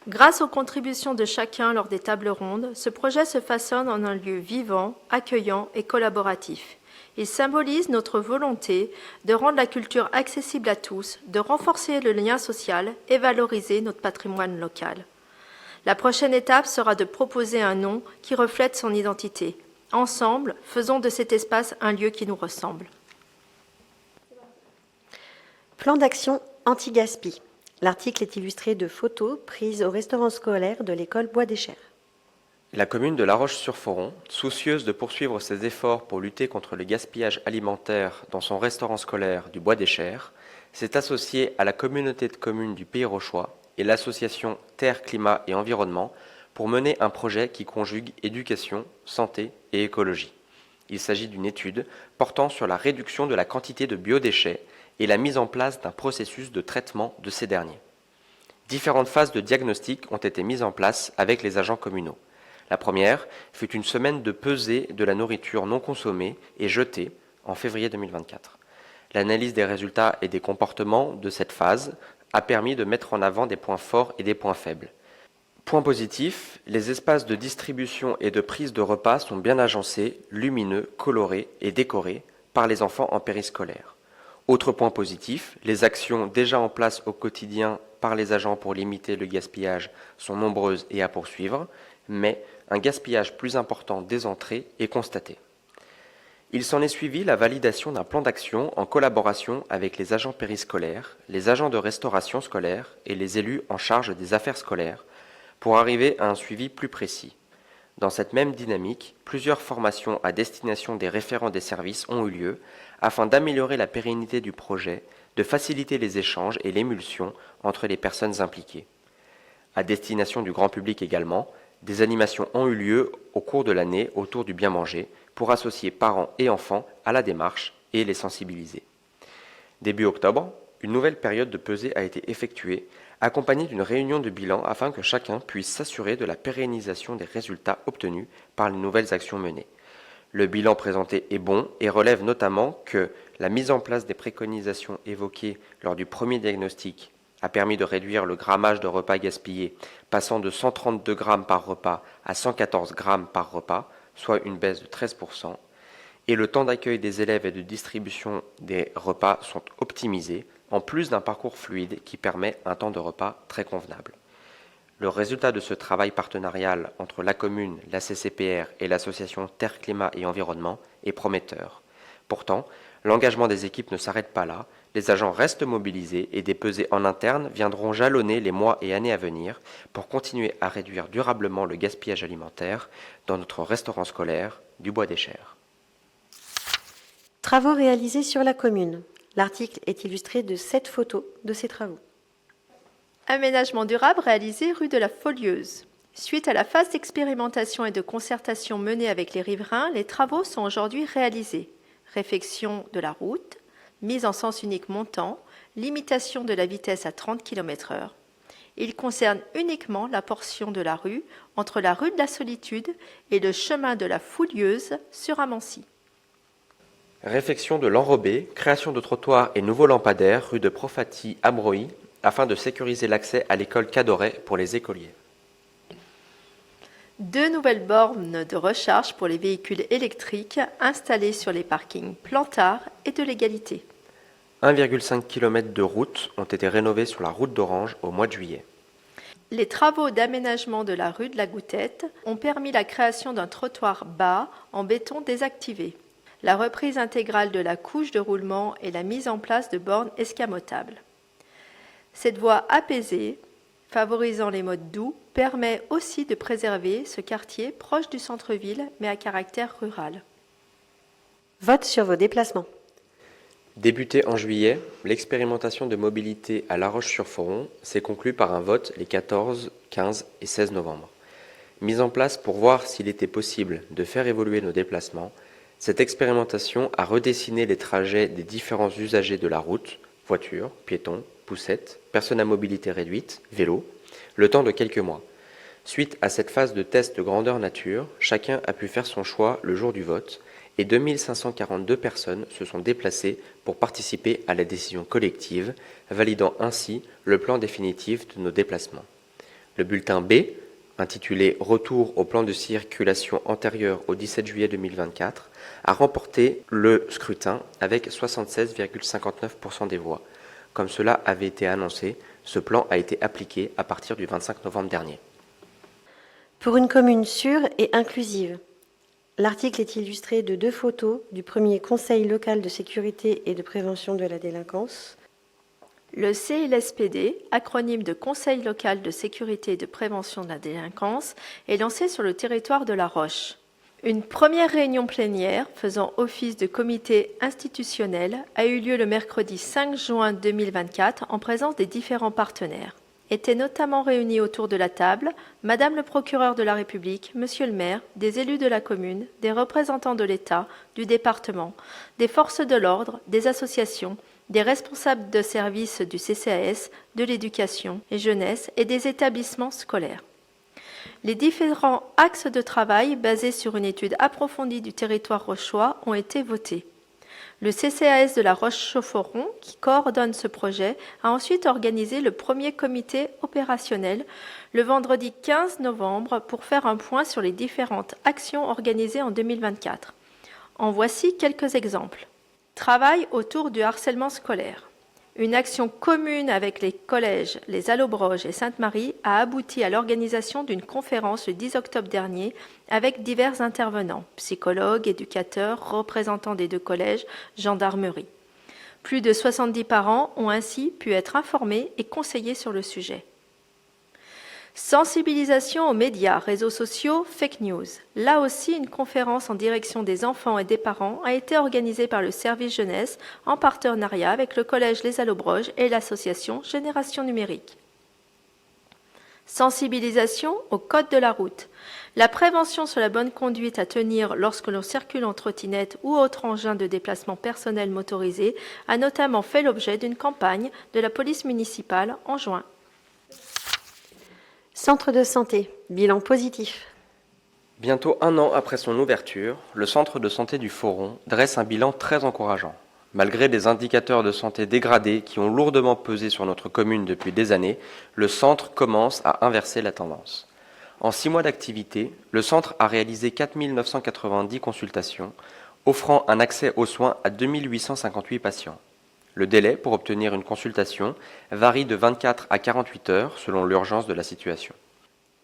Grâce aux contributions de chacun lors des tables rondes, ce projet se façonne en un lieu vivant, accueillant et collaboratif. Il symbolise notre volonté de rendre la culture accessible à tous, de renforcer le lien social et valoriser notre patrimoine local. La prochaine étape sera de proposer un nom qui reflète son identité. Ensemble, faisons de cet espace un lieu qui nous ressemble. Plan d'action anti-gaspi. L'article est illustré de photos prises au restaurant scolaire de l'école Bois des Chers. La commune de La Roche-sur-Foron, soucieuse de poursuivre ses efforts pour lutter contre le gaspillage alimentaire dans son restaurant scolaire du Bois des Chers, s'est associée à la communauté de communes du Pays Rochois et l'association Terre, Climat et Environnement pour mener un projet qui conjugue éducation, santé et écologie. Il s'agit d'une étude portant sur la réduction de la quantité de biodéchets et la mise en place d'un processus de traitement de ces derniers. Différentes phases de diagnostic ont été mises en place avec les agents communaux. La première fut une semaine de pesée de la nourriture non consommée et jetée en février 2024. L'analyse des résultats et des comportements de cette phase a permis de mettre en avant des points forts et des points faibles. Point positif, les espaces de distribution et de prise de repas sont bien agencés, lumineux, colorés et décorés par les enfants en périscolaire. Autre point positif, les actions déjà en place au quotidien par les agents pour limiter le gaspillage sont nombreuses et à poursuivre, mais un gaspillage plus important des entrées est constaté. Il s'en est suivi la validation d'un plan d'action en collaboration avec les agents périscolaires, les agents de restauration scolaire et les élus en charge des affaires scolaires pour arriver à un suivi plus précis. Dans cette même dynamique, plusieurs formations à destination des référents des services ont eu lieu afin d'améliorer la pérennité du projet, de faciliter les échanges et l'émulsion entre les personnes impliquées. À destination du grand public également, des animations ont eu lieu au cours de l'année autour du bien manger pour associer parents et enfants à la démarche et les sensibiliser. Début octobre, une nouvelle période de pesée a été effectuée, accompagnée d'une réunion de bilan afin que chacun puisse s'assurer de la pérennisation des résultats obtenus par les nouvelles actions menées. Le bilan présenté est bon et relève notamment que la mise en place des préconisations évoquées lors du premier diagnostic a permis de réduire le grammage de repas gaspillés, passant de 132 grammes par repas à 114 grammes par repas, soit une baisse de 13%, et le temps d'accueil des élèves et de distribution des repas sont optimisés, en plus d'un parcours fluide qui permet un temps de repas très convenable. Le résultat de ce travail partenarial entre la commune, la CCPR et l'association Terre, Climat et Environnement est prometteur. Pourtant, l'engagement des équipes ne s'arrête pas là, les agents restent mobilisés et des pesées en interne viendront jalonner les mois et années à venir pour continuer à réduire durablement le gaspillage alimentaire dans notre restaurant scolaire du Bois des Chers. Travaux réalisés sur la commune. L'article est illustré de 7 photos de ces travaux. Aménagement durable réalisé rue de la Folieuse. Suite à la phase d'expérimentation et de concertation menée avec les riverains, les travaux sont aujourd'hui réalisés. Réfection de la route, mise en sens unique montant, limitation de la vitesse à 30 km/h. Il concerne uniquement la portion de la rue entre la rue de la Solitude et le chemin de la Folieuse sur Amancy. Réfection de l'enrobé, création de trottoirs et nouveaux lampadaires rue de Profati à Broye afin de sécuriser l'accès à l'école Cadoret pour les écoliers. 2 nouvelles bornes de recharge pour les véhicules électriques installées sur les parkings Plantard et de l'Égalité. 1,5 km de routes ont été rénovées sur la route d'Orange au mois de juillet. Les travaux d'aménagement de la rue de la Goutette ont permis la création d'un trottoir bas en béton désactivé, la reprise intégrale de la couche de roulement et la mise en place de bornes escamotables. Cette voie apaisée, favorisant les modes doux, permet aussi de préserver ce quartier proche du centre-ville mais à caractère rural. Vote sur vos déplacements. Débutée en juillet, l'expérimentation de mobilité à La Roche-sur-Foron s'est conclue par un vote les 14, 15 et 16 novembre. Mise en place pour voir s'il était possible de faire évoluer nos déplacements, cette expérimentation a redessiné les trajets des différents usagers de la route, voitures, piétons, poussettes, personnes à mobilité réduite, vélos, le temps de quelques mois. Suite à cette phase de test de grandeur nature, chacun a pu faire son choix le jour du vote et 2542 personnes se sont déplacées pour participer à la décision collective, validant ainsi le plan définitif de nos déplacements. Le bulletin B, intitulé « Retour au plan de circulation antérieur au 17 juillet 2024 », a remporté le scrutin avec 76,59% des voix. Comme cela avait été annoncé, ce plan a été appliqué à partir du 25 novembre dernier. Pour une commune sûre et inclusive. L'article est illustré de 2 photos du premier Conseil local de sécurité et de prévention de la délinquance. Le CLSPD, acronyme de Conseil local de sécurité et de prévention de la délinquance, est lancé sur le territoire de La Roche. Une première réunion plénière, faisant office de comité institutionnel, a eu lieu le mercredi 5 juin 2024 en présence des différents partenaires. Étaient notamment réunis autour de la table Madame le procureur de la République, Monsieur le maire, des élus de la commune, des représentants de l'État, du département, des forces de l'ordre, des associations, des responsables de services du CCAS, de l'éducation et jeunesse et des établissements scolaires. Les différents axes de travail basés sur une étude approfondie du territoire rochois ont été votés. Le CCAS de La Roche-sur-Foron, qui coordonne ce projet, a ensuite organisé le premier comité opérationnel le vendredi 15 novembre pour faire un point sur les différentes actions organisées en 2024. En voici quelques exemples. Travail autour du harcèlement scolaire. Une action commune avec les collèges Les Allobroges et Sainte-Marie a abouti à l'organisation d'une conférence le 10 octobre dernier avec divers intervenants, psychologues, éducateurs, représentants des 2 collèges, gendarmerie. Plus de 70 parents ont ainsi pu être informés et conseillés sur le sujet. Sensibilisation aux médias, réseaux sociaux, fake news. Là aussi, une conférence en direction des enfants et des parents a été organisée par le service jeunesse en partenariat avec le collège Les Allobroges et l'association Génération Numérique. Sensibilisation au code de la route. La prévention sur la bonne conduite à tenir lorsque l'on circule en trottinette ou autre engin de déplacement personnel motorisé a notamment fait l'objet d'une campagne de la police municipale en juin. Centre de santé, bilan positif. Bientôt 1 an après son ouverture, le centre de santé du Foron dresse un bilan très encourageant. Malgré des indicateurs de santé dégradés qui ont lourdement pesé sur notre commune depuis des années, le centre commence à inverser la tendance. En 6 mois d'activité, le centre a réalisé 4 990 consultations, offrant un accès aux soins à 2 858 patients. Le délai pour obtenir une consultation varie de 24 à 48 heures selon l'urgence de la situation.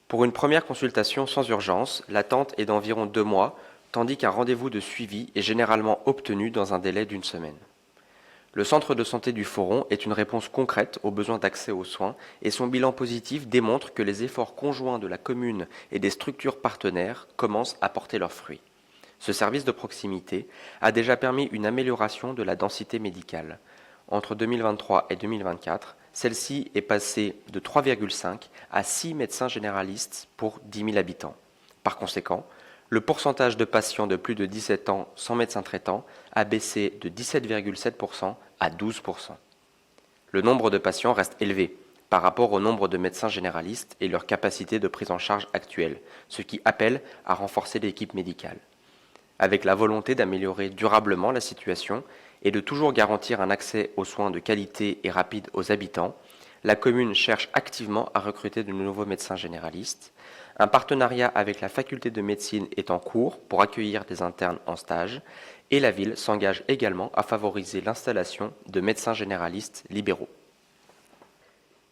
Pour une première consultation sans urgence, l'attente est d'environ 2 mois, tandis qu'un rendez-vous de suivi est généralement obtenu dans un délai d'1 semaine. Le centre de santé du Foron est une réponse concrète aux besoins d'accès aux soins et son bilan positif démontre que les efforts conjoints de la commune et des structures partenaires commencent à porter leurs fruits. Ce service de proximité a déjà permis une amélioration de la densité médicale. Entre 2023 et 2024, celle-ci est passée de 3,5 à 6 médecins généralistes pour 10 000 habitants. Par conséquent, le pourcentage de patients de plus de 17 ans sans médecin traitant a baissé de 17,7% à 12%. Le nombre de patients reste élevé par rapport au nombre de médecins généralistes et leur capacité de prise en charge actuelle, ce qui appelle à renforcer l'équipe médicale. Avec la volonté d'améliorer durablement la situation et de toujours garantir un accès aux soins de qualité et rapide aux habitants, la commune cherche activement à recruter de nouveaux médecins généralistes. Un partenariat avec la faculté de médecine est en cours pour accueillir des internes en stage et la ville s'engage également à favoriser l'installation de médecins généralistes libéraux.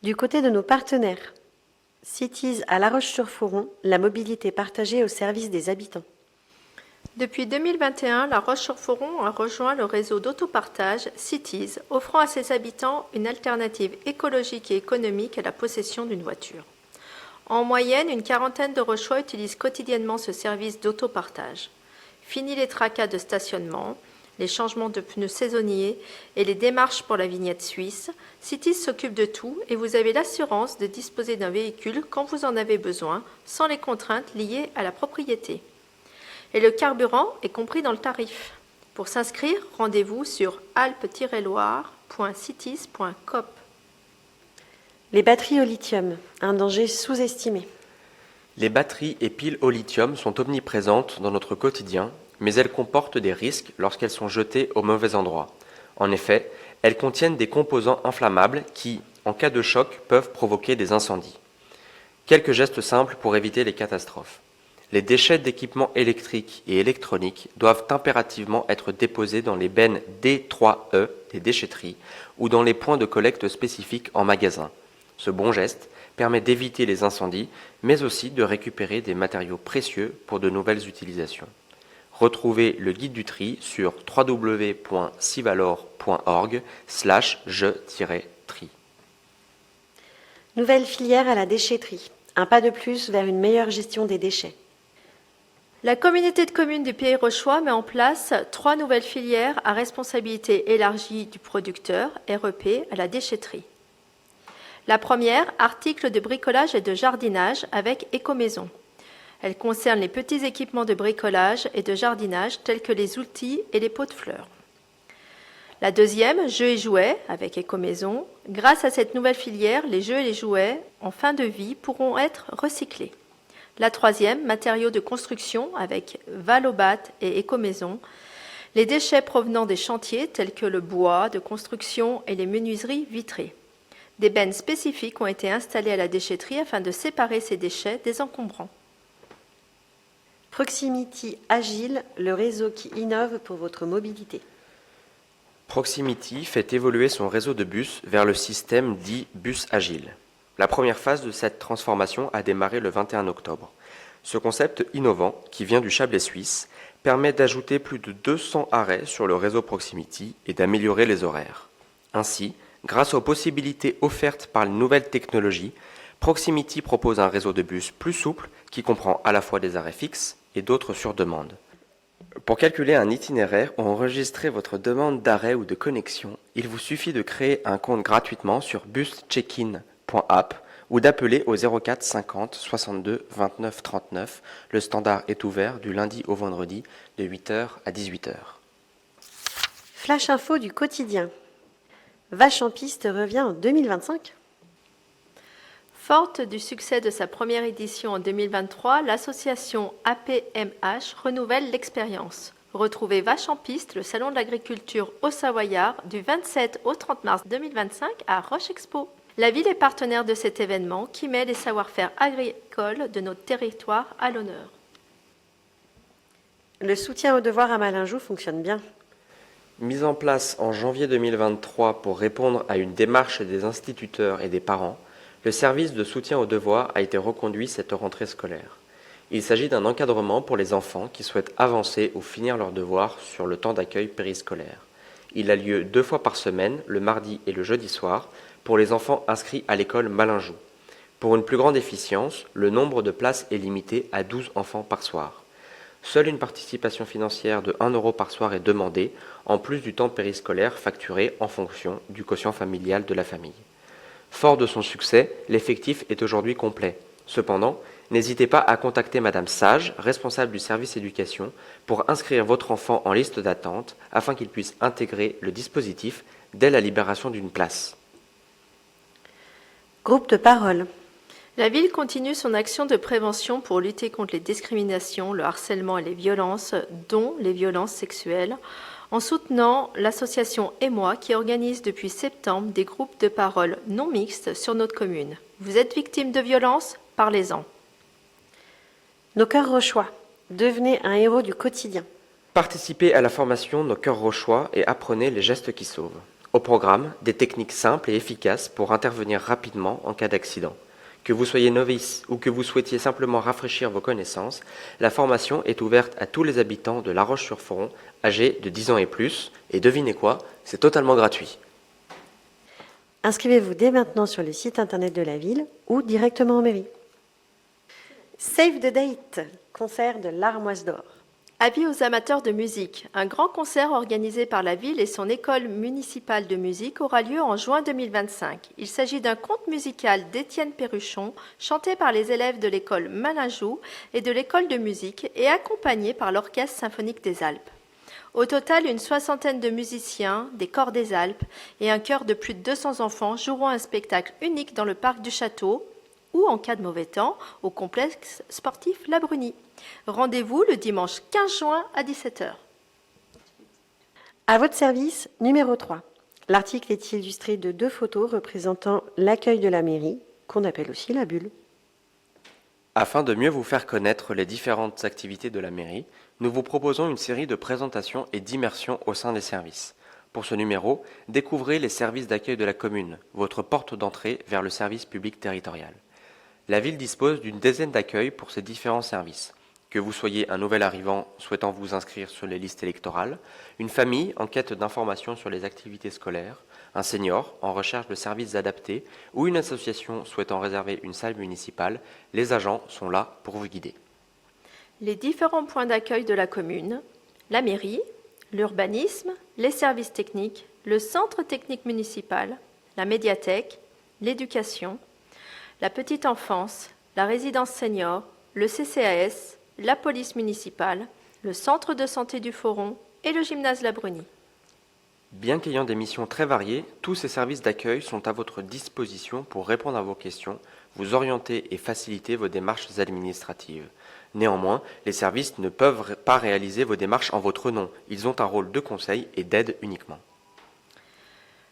Du côté de nos partenaires, Cities à La Roche-sur-Foron, la mobilité partagée au service des habitants. Depuis 2021, La Roche-sur-Foron a rejoint le réseau d'autopartage Cities, offrant à ses habitants une alternative écologique et économique à la possession d'une voiture. En moyenne, une quarantaine de Rochois utilisent quotidiennement ce service d'autopartage. Fini les tracas de stationnement, les changements de pneus saisonniers et les démarches pour la vignette suisse, Cities s'occupe de tout et vous avez l'assurance de disposer d'un véhicule quand vous en avez besoin, sans les contraintes liées à la propriété. Et le carburant est compris dans le tarif. Pour s'inscrire, rendez-vous sur alpes-loire.cities.coop. Les batteries au lithium, un danger sous-estimé. Les batteries et piles au lithium sont omniprésentes dans notre quotidien, mais elles comportent des risques lorsqu'elles sont jetées au mauvais endroit. En effet, elles contiennent des composants inflammables qui, en cas de choc, peuvent provoquer des incendies. Quelques gestes simples pour éviter les catastrophes. Les déchets d'équipements électriques et électroniques doivent impérativement être déposés dans les bennes D3E des déchetteries ou dans les points de collecte spécifiques en magasin. Ce bon geste permet d'éviter les incendies, mais aussi de récupérer des matériaux précieux pour de nouvelles utilisations. Retrouvez le guide du tri sur www.civalor.org/je-tri. Nouvelle filière à la déchetterie, un pas de plus vers une meilleure gestion des déchets. La communauté de communes du Pays Rochois met en place 3 nouvelles filières à responsabilité élargie du producteur, REP, à la déchetterie. La première, articles de bricolage et de jardinage avec Écomaison. Elle concerne les petits équipements de bricolage et de jardinage tels que les outils et les pots de fleurs. La deuxième, jeux et jouets avec Écomaison. Grâce à cette nouvelle filière, les jeux et les jouets en fin de vie pourront être recyclés. La troisième, matériaux de construction avec Valobat et Écomaison. Les déchets provenant des chantiers tels que le bois de construction et les menuiseries vitrées. Des bennes spécifiques ont été installées à la déchetterie afin de séparer ces déchets des encombrants. Proximity Agile, le réseau qui innove pour votre mobilité. Proximity fait évoluer son réseau de bus vers le système dit bus agile. La première phase de cette transformation a démarré le 21 octobre. Ce concept innovant, qui vient du Chablais suisse, permet d'ajouter plus de 200 arrêts sur le réseau Proximity et d'améliorer les horaires. Ainsi, grâce aux possibilités offertes par les nouvelles technologies, Proximity propose un réseau de bus plus souple qui comprend à la fois des arrêts fixes et d'autres sur demande. Pour calculer un itinéraire ou enregistrer votre demande d'arrêt ou de connexion, il vous suffit de créer un compte gratuitement sur buscheckin.app ou d'appeler au 04 50 62 29 39. Le standard est ouvert du lundi au vendredi de 8h à 18h. Flash info du quotidien. Vache en piste revient en 2025. Forte du succès de sa première édition en 2023, l'association APMH renouvelle l'expérience. Retrouvez Vache en piste, le salon de l'agriculture au Savoyard, du 27 au 30 mars 2025 à Roche Expo. La ville est partenaire de cet événement qui met les savoir-faire agricoles de notre territoire à l'honneur. Le soutien aux devoirs à Malingeau fonctionne bien. Mise en place en janvier 2023 pour répondre à une démarche des instituteurs et des parents, le service de soutien aux devoirs a été reconduit cette rentrée scolaire. Il s'agit d'un encadrement pour les enfants qui souhaitent avancer ou finir leurs devoirs sur le temps d'accueil périscolaire. Il a lieu 2 fois par semaine, le mardi et le jeudi soir, pour les enfants inscrits à l'école Malingeau. Pour une plus grande efficience, le nombre de places est limité à 12 enfants par soir. Seule une participation financière de 1 € par soir est demandée, en plus du temps périscolaire facturé en fonction du quotient familial de la famille. Fort de son succès, l'effectif est aujourd'hui complet. Cependant, n'hésitez pas à contacter Madame Sage, responsable du service éducation, pour inscrire votre enfant en liste d'attente afin qu'il puisse intégrer le dispositif dès la libération d'une place. Groupe de parole. La ville continue son action de prévention pour lutter contre les discriminations, le harcèlement et les violences, dont les violences sexuelles, en soutenant l'association Émoi qui organise depuis septembre des groupes de parole non mixtes sur notre commune. Vous êtes victime de violences? Parlez-en. Nos cœurs rochois, devenez un héros du quotidien. Participez à la formation Nos cœurs rochois et apprenez les gestes qui sauvent. Au programme, des techniques simples et efficaces pour intervenir rapidement en cas d'accident. Que vous soyez novice ou que vous souhaitiez simplement rafraîchir vos connaissances, la formation est ouverte à tous les habitants de La Roche-sur-Foron âgés de 10 ans et plus. Et devinez quoi, c'est totalement gratuit. Inscrivez-vous dès maintenant sur le site internet de la ville ou directement en mairie. Save the Date, concert de l'Armoise d'Or. Avis aux amateurs de musique. Un grand concert organisé par la ville et son école municipale de musique aura lieu en juin 2025. Il s'agit d'un conte musical d'Étienne Perruchon, chanté par les élèves de l'école Malingeau et de l'école de musique et accompagné par l'Orchestre symphonique des Alpes. Au total, une soixantaine de musiciens, des chors des Alpes et un chœur de plus de 200 enfants joueront un spectacle unique dans le parc du château ou, en cas de mauvais temps, au complexe sportif La Brunie. Rendez-vous le dimanche 15 juin à 17h. À votre service, numéro 3. L'article est illustré de 2 photos représentant l'accueil de la mairie, qu'on appelle aussi la bulle. Afin de mieux vous faire connaître les différentes activités de la mairie, nous vous proposons une série de présentations et d'immersions au sein des services. Pour ce numéro, découvrez les services d'accueil de la commune, votre porte d'entrée vers le service public territorial. La ville dispose d'une dizaine d'accueils pour ces différents services. Que vous soyez un nouvel arrivant souhaitant vous inscrire sur les listes électorales, une famille en quête d'informations sur les activités scolaires, un senior en recherche de services adaptés ou une association souhaitant réserver une salle municipale, les agents sont là pour vous guider. Les différents points d'accueil de la commune, la mairie, l'urbanisme, les services techniques, le centre technique municipal, la médiathèque, l'éducation, la petite enfance, la résidence senior, le CCAS, la police municipale, le centre de santé du Foron et le gymnase La Brunie. Bien qu'ayant des missions très variées, tous ces services d'accueil sont à votre disposition pour répondre à vos questions, vous orienter et faciliter vos démarches administratives. Néanmoins, les services ne peuvent pas réaliser vos démarches en votre nom. Ils ont un rôle de conseil et d'aide uniquement.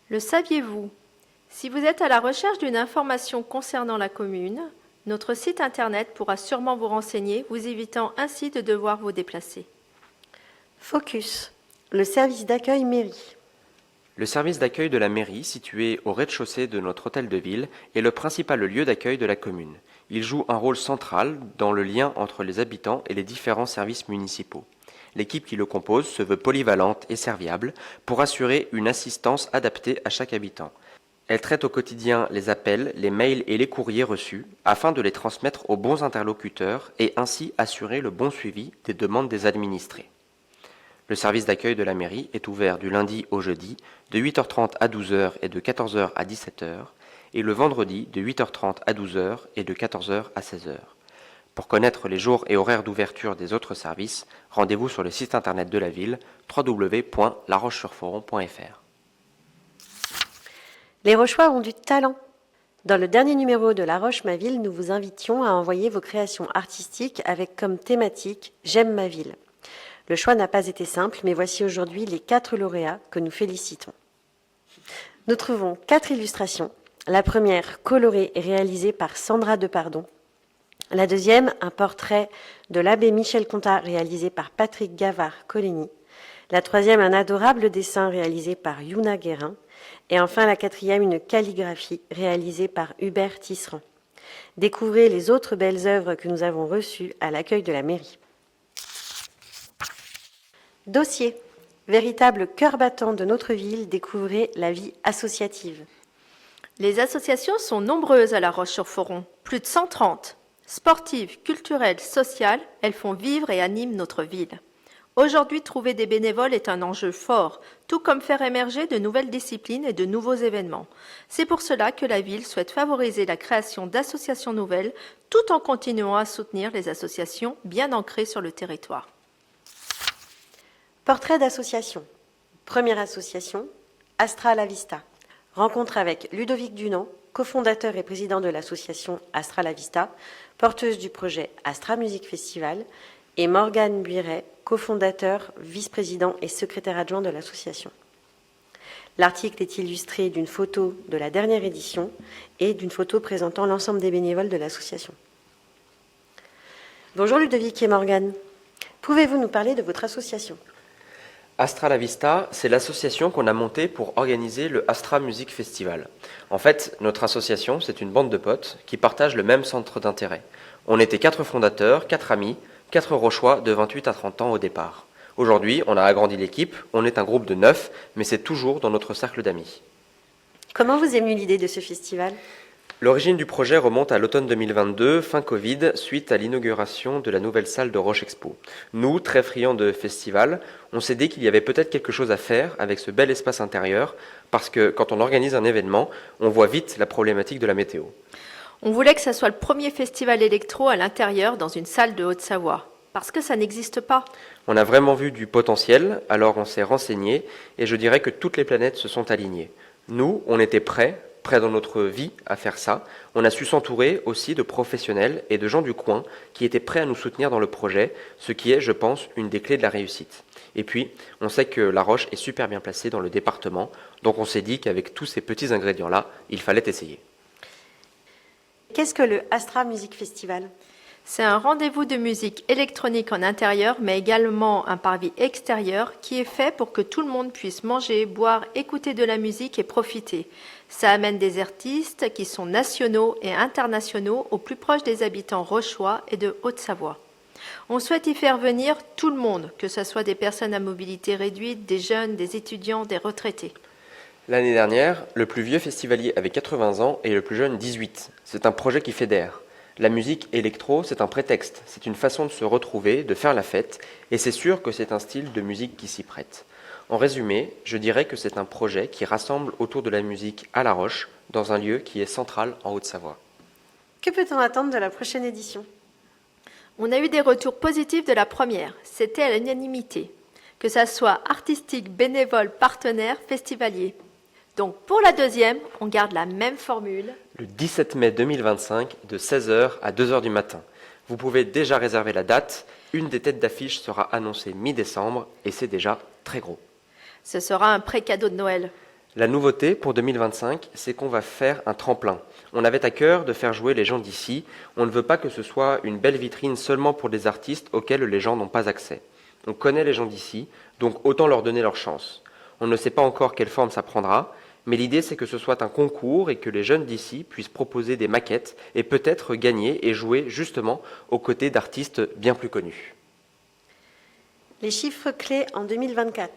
Le saviez-vous ? Si vous êtes à la recherche d'une information concernant la commune, notre site internet pourra sûrement vous renseigner, vous évitant ainsi de devoir vous déplacer. Focus, le service d'accueil mairie. Le service d'accueil de la mairie, situé au rez-de-chaussée de notre hôtel de ville, est le principal lieu d'accueil de la commune. Il joue un rôle central dans le lien entre les habitants et les différents services municipaux. L'équipe qui le compose se veut polyvalente et serviable pour assurer une assistance adaptée à chaque habitant. Elle traite au quotidien les appels, les mails et les courriers reçus afin de les transmettre aux bons interlocuteurs et ainsi assurer le bon suivi des demandes des administrés. Le service d'accueil de la mairie est ouvert du lundi au jeudi de 8h30 à 12h et de 14h à 17h et le vendredi de 8h30 à 12h et de 14h à 16h. Pour connaître les jours et horaires d'ouverture des autres services, rendez-vous sur le site internet de la ville www.larochesurforon.fr. Les Rochois ont du talent. Dans le dernier numéro de La Roche ma ville, nous vous invitions à envoyer vos créations artistiques avec comme thématique « J'aime ma ville ». Le choix n'a pas été simple, mais voici aujourd'hui les 4 lauréats que nous félicitons. Nous trouvons 4 illustrations. La première, colorée et réalisée par Sandra Depardon. La deuxième, un portrait de l'abbé Michel Contat réalisé par Patrick Gavard-Coligny. La troisième, un adorable dessin réalisé par Yuna Guérin. Et enfin, la quatrième, une calligraphie réalisée par Hubert Tisserand. Découvrez les autres belles œuvres que nous avons reçues à l'accueil de la mairie. Dossier. Véritable cœur battant de notre ville, découvrez la vie associative. Les associations sont nombreuses à La Roche-sur-Foron, plus de 130. Sportives, culturelles, sociales, elles font vivre et animent notre ville. Aujourd'hui, trouver des bénévoles est un enjeu fort, tout comme faire émerger de nouvelles disciplines et de nouveaux événements. C'est pour cela que la ville souhaite favoriser la création d'associations nouvelles, tout en continuant à soutenir les associations bien ancrées sur le territoire. Portrait d'association. Première association, Astra La Vista. Rencontre avec Ludovic Dunant, cofondateur et président de l'association Astra La Vista, porteuse du projet Astra Music Festival, et Morgane Buiret, cofondateur, vice-président et secrétaire adjoint de l'association. L'article est illustré d'une photo de la dernière édition et d'une photo présentant l'ensemble des bénévoles de l'association. Bonjour Ludovic et Morgane. Pouvez-vous nous parler de votre association ? Astra La Vista, c'est l'association qu'on a montée pour organiser le Astra Music Festival. En fait, notre association, c'est une bande de potes qui partagent le même centre d'intérêt. On était 4 fondateurs, 4 amis, 4 Rochois de 28 à 30 ans au départ. Aujourd'hui, on a agrandi l'équipe, on est un groupe de 9, mais c'est toujours dans notre cercle d'amis. Comment vous est venue l'idée de ce festival ? L'origine du projet remonte à l'automne 2022, fin Covid, suite à l'inauguration de la nouvelle salle de Roche Expo. Nous, très friands de festival, on s'est dit qu'il y avait peut-être quelque chose à faire avec ce bel espace intérieur, parce que quand on organise un événement, on voit vite la problématique de la météo. On voulait que ça soit le premier festival électro à l'intérieur dans une salle de Haute-Savoie, parce que ça n'existe pas. On a vraiment vu du potentiel, alors on s'est renseigné, et je dirais que toutes les planètes se sont alignées. Nous, on était prêts dans notre vie à faire ça. On a su s'entourer aussi de professionnels et de gens du coin qui étaient prêts à nous soutenir dans le projet, ce qui est, je pense, une des clés de la réussite. Et puis, on sait que La Roche est super bien placée dans le département, donc on s'est dit qu'avec tous ces petits ingrédients-là, il fallait essayer. Qu'est-ce que le Astra Music Festival ? C'est un rendez-vous de musique électronique en intérieur, mais également un parvis extérieur qui est fait pour que tout le monde puisse manger, boire, écouter de la musique et profiter. Ça amène des artistes qui sont nationaux et internationaux au plus proche des habitants rochois et de Haute-Savoie. On souhaite y faire venir tout le monde, que ce soit des personnes à mobilité réduite, des jeunes, des étudiants, des retraités. L'année dernière, le plus vieux festivalier avait 80 ans et le plus jeune 18. C'est un projet qui fédère. La musique électro, c'est un prétexte, c'est une façon de se retrouver, de faire la fête, et c'est sûr que c'est un style de musique qui s'y prête. En résumé, je dirais que c'est un projet qui rassemble autour de la musique à La Roche, dans un lieu qui est central en Haute-Savoie. Que peut-on attendre de la prochaine édition ? On a eu des retours positifs de la première, c'était à l'unanimité, que ça soit artistique, bénévole, partenaire, festivalier. Donc pour la deuxième, on garde la même formule. Le 17 mai 2025, de 16h à 2h du matin. Vous pouvez déjà réserver la date, une des têtes d'affiche sera annoncée mi-décembre, et c'est déjà très gros. Ce sera un pré-cadeau de Noël. La nouveauté pour 2025, c'est qu'on va faire un tremplin. On avait à cœur de faire jouer les gens d'ici. On ne veut pas que ce soit une belle vitrine seulement pour des artistes auxquels les gens n'ont pas accès. On connaît les gens d'ici, donc autant leur donner leur chance. On ne sait pas encore quelle forme ça prendra, mais l'idée c'est que ce soit un concours et que les jeunes d'ici puissent proposer des maquettes et peut-être gagner et jouer justement aux côtés d'artistes bien plus connus. Les chiffres clés en 2024.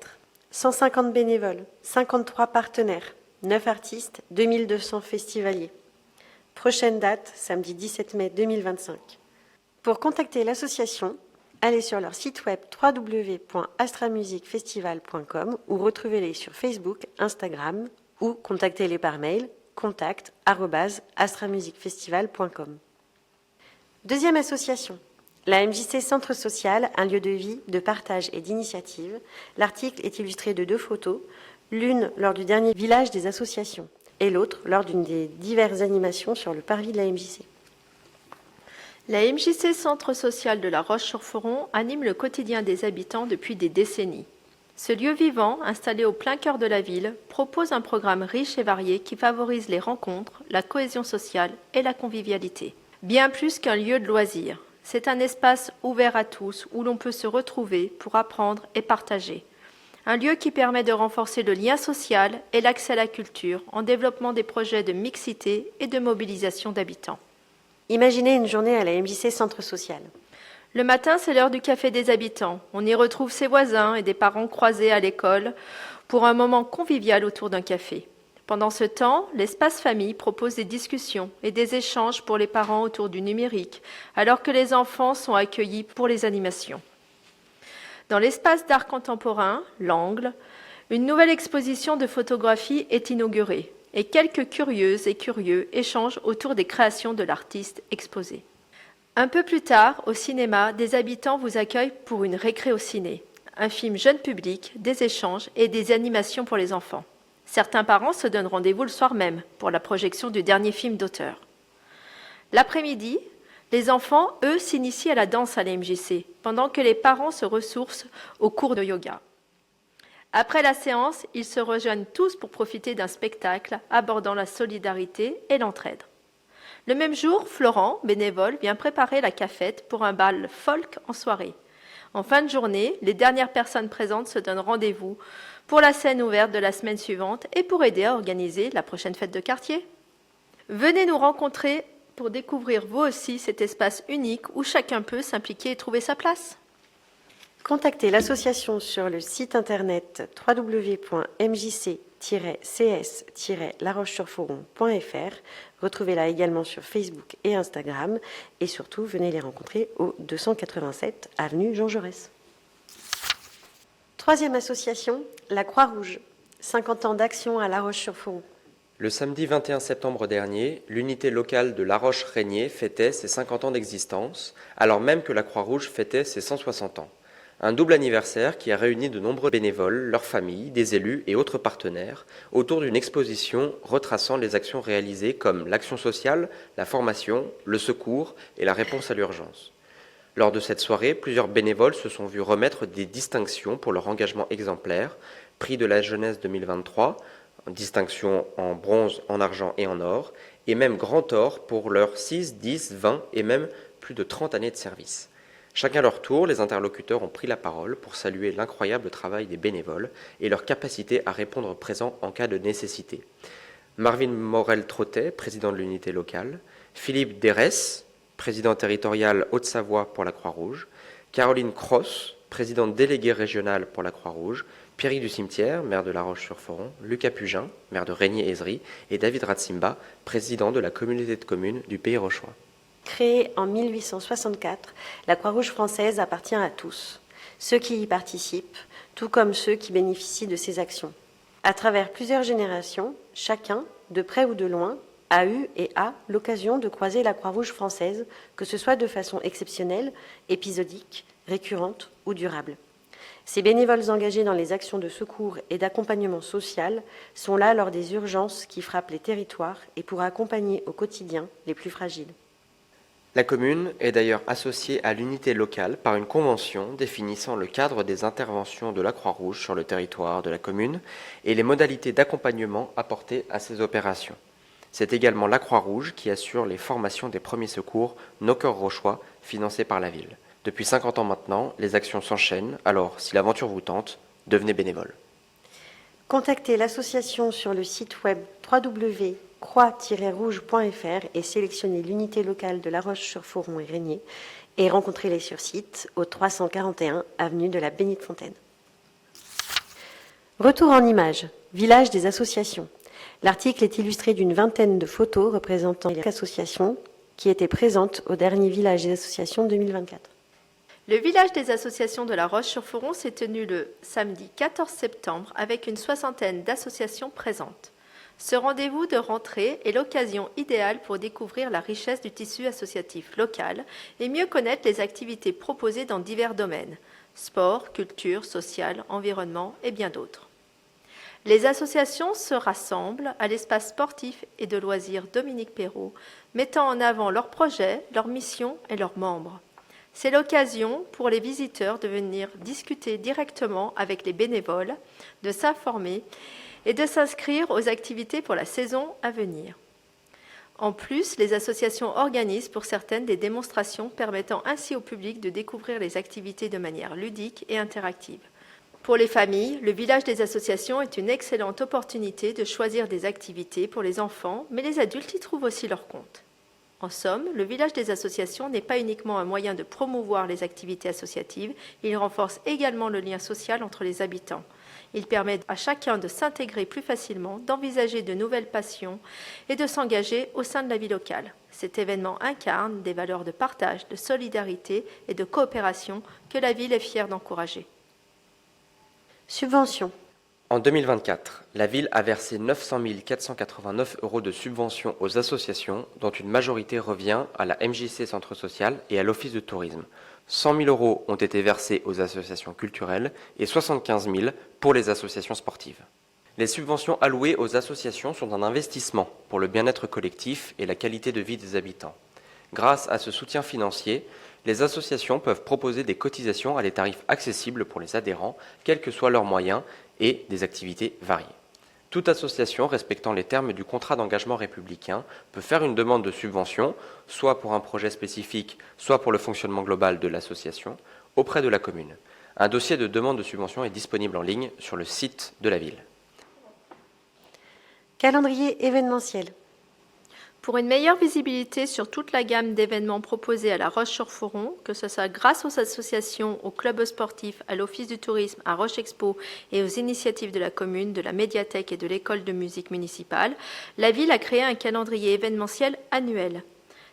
150 bénévoles, 53 partenaires, 9 artistes, 2200 festivaliers. Prochaine date, samedi 17 mai 2025. Pour contacter l'association, allez sur leur site web www.astramusicfestival.com ou retrouvez-les sur Facebook, Instagram ou contactez-les par mail contact@astramusicfestival.com. Deuxième association. La MJC Centre Social, un lieu de vie, de partage et d'initiative. L'article est illustré de 2 photos, l'une lors du dernier village des associations et l'autre lors d'une des diverses animations sur le parvis de la MJC. La MJC Centre Social de La Roche-sur-Foron anime le quotidien des habitants depuis des décennies. Ce lieu vivant, installé au plein cœur de la ville, propose un programme riche et varié qui favorise les rencontres, la cohésion sociale et la convivialité. Bien plus qu'un lieu de loisirs. C'est un espace ouvert à tous où l'on peut se retrouver pour apprendre et partager. Un lieu qui permet de renforcer le lien social et l'accès à la culture en développant des projets de mixité et de mobilisation d'habitants. Imaginez une journée à la MJC Centre Social. Le matin, c'est l'heure du café des habitants. On y retrouve ses voisins et des parents croisés à l'école pour un moment convivial autour d'un café. Pendant ce temps, l'espace famille propose des discussions et des échanges pour les parents autour du numérique, alors que les enfants sont accueillis pour les animations. Dans l'espace d'art contemporain, l'Angle, une nouvelle exposition de photographie est inaugurée et quelques curieuses et curieux échangent autour des créations de l'artiste exposé. Un peu plus tard, au cinéma, des habitants vous accueillent pour une récré au ciné, un film jeune public, des échanges et des animations pour les enfants. Certains parents se donnent rendez-vous le soir même pour la projection du dernier film d'auteur. L'après-midi, les enfants, eux, s'initient à la danse à la MJC, pendant que les parents se ressourcent au cours de yoga. Après la séance, ils se rejoignent tous pour profiter d'un spectacle abordant la solidarité et l'entraide. Le même jour, Florent, bénévole, vient préparer la cafette pour un bal folk en soirée. En fin de journée, les dernières personnes présentes se donnent rendez-vous pour la scène ouverte de la semaine suivante et pour aider à organiser la prochaine fête de quartier. Venez nous rencontrer pour découvrir vous aussi cet espace unique où chacun peut s'impliquer et trouver sa place. Contactez l'association sur le site internet www.mjc-cs-laroche-sur-foron.fr. Retrouvez-la également sur Facebook et Instagram. Et surtout, venez les rencontrer au 287 avenue Jean Jaurès. Troisième association, la Croix-Rouge. 50 ans d'action à La Roche-sur-Foron. Le samedi 21 septembre dernier, l'unité locale de La Roche-Régnier fêtait ses 50 ans d'existence, alors même que la Croix-Rouge fêtait ses 160 ans. Un double anniversaire qui a réuni de nombreux bénévoles, leurs familles, des élus et autres partenaires autour d'une exposition retraçant les actions réalisées comme l'action sociale, la formation, le secours et la réponse à l'urgence. Lors de cette soirée, plusieurs bénévoles se sont vus remettre des distinctions pour leur engagement exemplaire, prix de la jeunesse 2023, distinction en bronze, en argent et en or, et même grand or pour leurs 6, 10, 20 et même plus de 30 années de service. Chacun à leur tour, les interlocuteurs ont pris la parole pour saluer l'incroyable travail des bénévoles et leur capacité à répondre présent en cas de nécessité. Marvin Morel-Trottet, président de l'unité locale, Philippe Derès, président territorial Haute-Savoie pour la Croix-Rouge, Caroline Cross, présidente déléguée régionale pour la Croix-Rouge, Pierry du Cimetière, maire de La Roche-sur-Foron, Lucas Pugin, maire de Régnier-Aizerie, et David Ratsimba, président de la communauté de communes du Pays Rochois. Créée en 1864, la Croix-Rouge française appartient à tous, ceux qui y participent, tout comme ceux qui bénéficient de ses actions. À travers plusieurs générations, chacun, de près ou de loin, a eu et a l'occasion de croiser la Croix-Rouge française, que ce soit de façon exceptionnelle, épisodique, récurrente ou durable. Ces bénévoles engagés dans les actions de secours et d'accompagnement social sont là lors des urgences qui frappent les territoires et pour accompagner au quotidien les plus fragiles. La commune est d'ailleurs associée à l'unité locale par une convention définissant le cadre des interventions de la Croix-Rouge sur le territoire de la commune et les modalités d'accompagnement apportées à ces opérations. C'est également la Croix-Rouge qui assure les formations des premiers secours Nos Cœurs Rochois, financées par la ville. Depuis 50 ans maintenant, les actions s'enchaînent, alors si l'aventure vous tente, devenez bénévole. Contactez l'association sur le site web www.croix-rouge.fr et sélectionnez l'unité locale de La Roche-sur-Foron et Régnier et rencontrez-les sur site au 341 avenue de la Bénite-Fontaine. Retour en images, village des associations. L'article est illustré d'une vingtaine de photos représentant les associations qui étaient présentes au dernier village des associations 2024. Le village des associations de La Roche-sur-Foron s'est tenu le samedi 14 septembre avec une soixantaine d'associations présentes. Ce rendez-vous de rentrée est l'occasion idéale pour découvrir la richesse du tissu associatif local et mieux connaître les activités proposées dans divers domaines – sport, culture, social, environnement et bien d'autres. Les associations se rassemblent à l'espace sportif et de loisirs Dominique Perrault, mettant en avant leurs projets, leurs missions et leurs membres. C'est l'occasion pour les visiteurs de venir discuter directement avec les bénévoles, de s'informer et de s'inscrire aux activités pour la saison à venir. En plus, les associations organisent pour certaines des démonstrations permettant ainsi au public de découvrir les activités de manière ludique et interactive. Pour les familles, le village des associations est une excellente opportunité de choisir des activités pour les enfants, mais les adultes y trouvent aussi leur compte. En somme, le village des associations n'est pas uniquement un moyen de promouvoir les activités associatives, il renforce également le lien social entre les habitants. Il permet à chacun de s'intégrer plus facilement, d'envisager de nouvelles passions et de s'engager au sein de la vie locale. Cet événement incarne des valeurs de partage, de solidarité et de coopération que la ville est fière d'encourager. Subventions. En 2024, la ville a versé 900 489 € de subventions aux associations, dont une majorité revient à la MJC Centre Social et à l'Office de Tourisme. 100 000 € ont été versés aux associations culturelles et 75 000 pour les associations sportives. Les subventions allouées aux associations sont un investissement pour le bien-être collectif et la qualité de vie des habitants. Grâce à ce soutien financier, les associations peuvent proposer des cotisations à des tarifs accessibles pour les adhérents, quels que soient leurs moyens, et des activités variées. Toute association respectant les termes du contrat d'engagement républicain peut faire une demande de subvention, soit pour un projet spécifique, soit pour le fonctionnement global de l'association, auprès de la commune. Un dossier de demande de subvention est disponible en ligne sur le site de la ville. Calendrier événementiel. Pour une meilleure visibilité sur toute la gamme d'événements proposés à La Roche-sur-Foron, que ce soit grâce aux associations, aux clubs sportifs, à l'Office du tourisme, à Roche Expo et aux initiatives de la commune, de la médiathèque et de l'école de musique municipale, la ville a créé un calendrier événementiel annuel.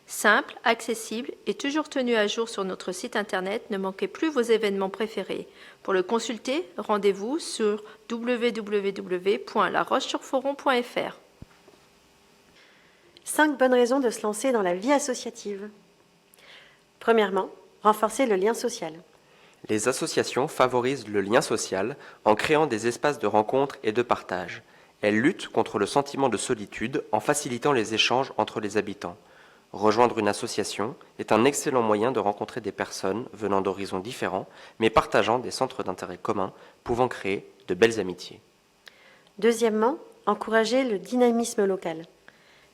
Simple, accessible et toujours tenu à jour sur notre site internet, ne manquez plus vos événements préférés. Pour le consulter, rendez-vous sur www.larochesurforon.fr. 5 bonnes raisons de se lancer dans la vie associative. Premièrement, renforcer le lien social. Les associations favorisent le lien social en créant des espaces de rencontre et de partage. Elles luttent contre le sentiment de solitude en facilitant les échanges entre les habitants. Rejoindre une association est un excellent moyen de rencontrer des personnes venant d'horizons différents, mais partageant des centres d'intérêt communs, pouvant créer de belles amitiés. Deuxièmement, encourager le dynamisme local.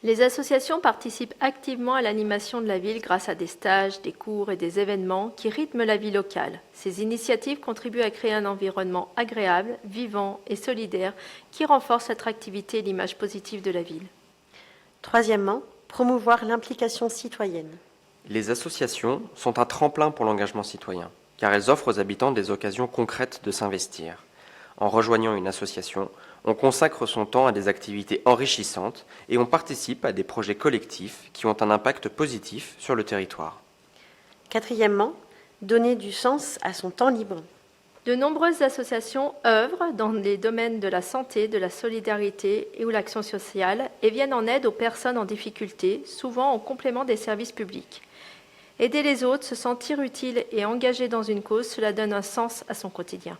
Les associations participent activement à l'animation de la ville grâce à des stages, des cours et des événements qui rythment la vie locale. Ces initiatives contribuent à créer un environnement agréable, vivant et solidaire qui renforce l'attractivité et l'image positive de la ville. Troisièmement, promouvoir l'implication citoyenne. Les associations sont un tremplin pour l'engagement citoyen, car elles offrent aux habitants des occasions concrètes de s'investir. En rejoignant une association, on consacre son temps à des activités enrichissantes et on participe à des projets collectifs qui ont un impact positif sur le territoire. Quatrièmement, donner du sens à son temps libre. De nombreuses associations œuvrent dans les domaines de la santé, de la solidarité et ou l'action sociale et viennent en aide aux personnes en difficulté, souvent en complément des services publics. Aider les autres, se sentir utile et engagé dans une cause, cela donne un sens à son quotidien.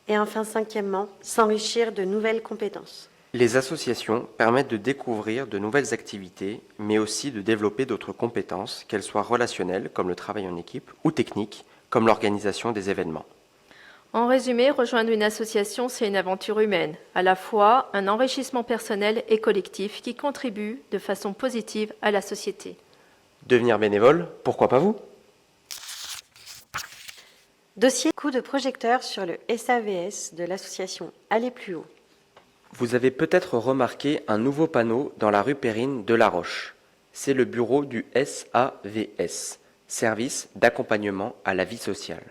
Et enfin, cinquièmement, s'enrichir de nouvelles compétences. Les associations permettent de découvrir de nouvelles activités, mais aussi de développer d'autres compétences, qu'elles soient relationnelles, comme le travail en équipe, ou techniques, comme l'organisation des événements. En résumé, rejoindre une association, c'est une aventure humaine, à la fois un enrichissement personnel et collectif qui contribue de façon positive à la société. Devenir bénévole, pourquoi pas vous ? Dossier coup de projecteur sur le SAVS de l'association Aller plus haut. Vous avez peut-être remarqué un nouveau panneau dans la rue Périne de La Roche. C'est le bureau du SAVS, Service d'accompagnement à la vie sociale.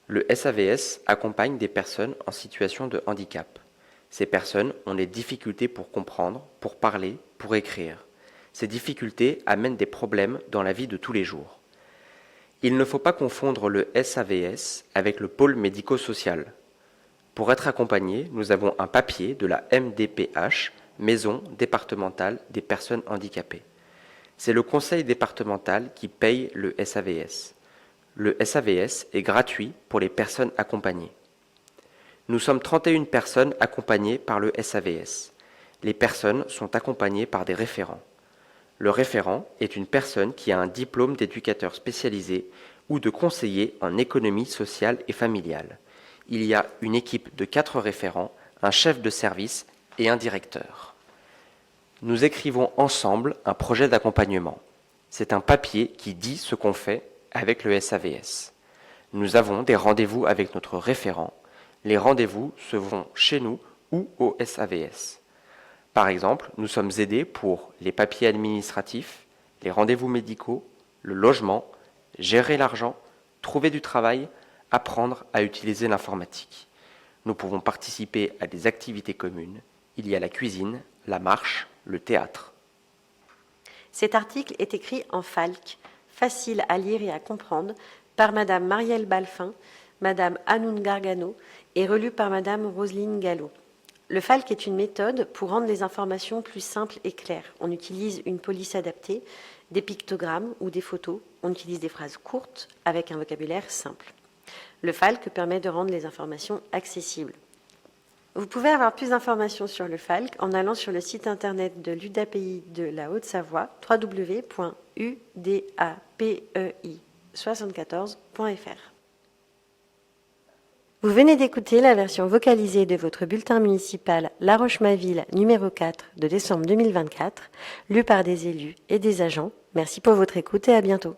Le SAVS accompagne des personnes en situation de handicap. Ces personnes ont des difficultés pour comprendre, pour parler, pour écrire. Ces difficultés amènent des problèmes dans la vie de tous les jours. Il ne faut pas confondre le SAVS avec le pôle médico-social. Pour être accompagné, nous avons un papier de la MDPH, Maison départementale des personnes handicapées. C'est le conseil départemental qui paye le SAVS. Le SAVS est gratuit pour les personnes accompagnées. Nous sommes 31 personnes accompagnées par le SAVS. Les personnes sont accompagnées par des référents. Le référent est une personne qui a un diplôme d'éducateur spécialisé ou de conseiller en économie sociale et familiale. Il y a une équipe de 4 référents, un chef de service et un directeur. Nous écrivons ensemble un projet d'accompagnement. C'est un papier qui dit ce qu'on fait avec le SAVS. Nous avons des rendez-vous avec notre référent. Les rendez-vous se font chez nous ou au SAVS. Par exemple, nous sommes aidés pour les papiers administratifs, les rendez-vous médicaux, le logement, gérer l'argent, trouver du travail, apprendre à utiliser l'informatique. Nous pouvons participer à des activités communes. Il y a la cuisine, la marche, le théâtre. Cet article est écrit en falque, facile à lire et à comprendre, par Madame Marielle Balfin, Madame Hanoun Gargano et relu par Madame Roselyne Gallo. Le falque est une méthode pour rendre les informations plus simples et claires. On utilise une police adaptée, des pictogrammes ou des photos. On utilise des phrases courtes avec un vocabulaire simple. Le falque permet de rendre les informations accessibles. Vous pouvez avoir plus d'informations sur le falque en allant sur le site internet de l'UDAPI de la Haute-Savoie, www.udapei74.fr. Vous venez d'écouter la version vocalisée de votre bulletin municipal La Roche-Maville numéro 4 de décembre 2024, lu par des élus et des agents. Merci pour votre écoute et à bientôt.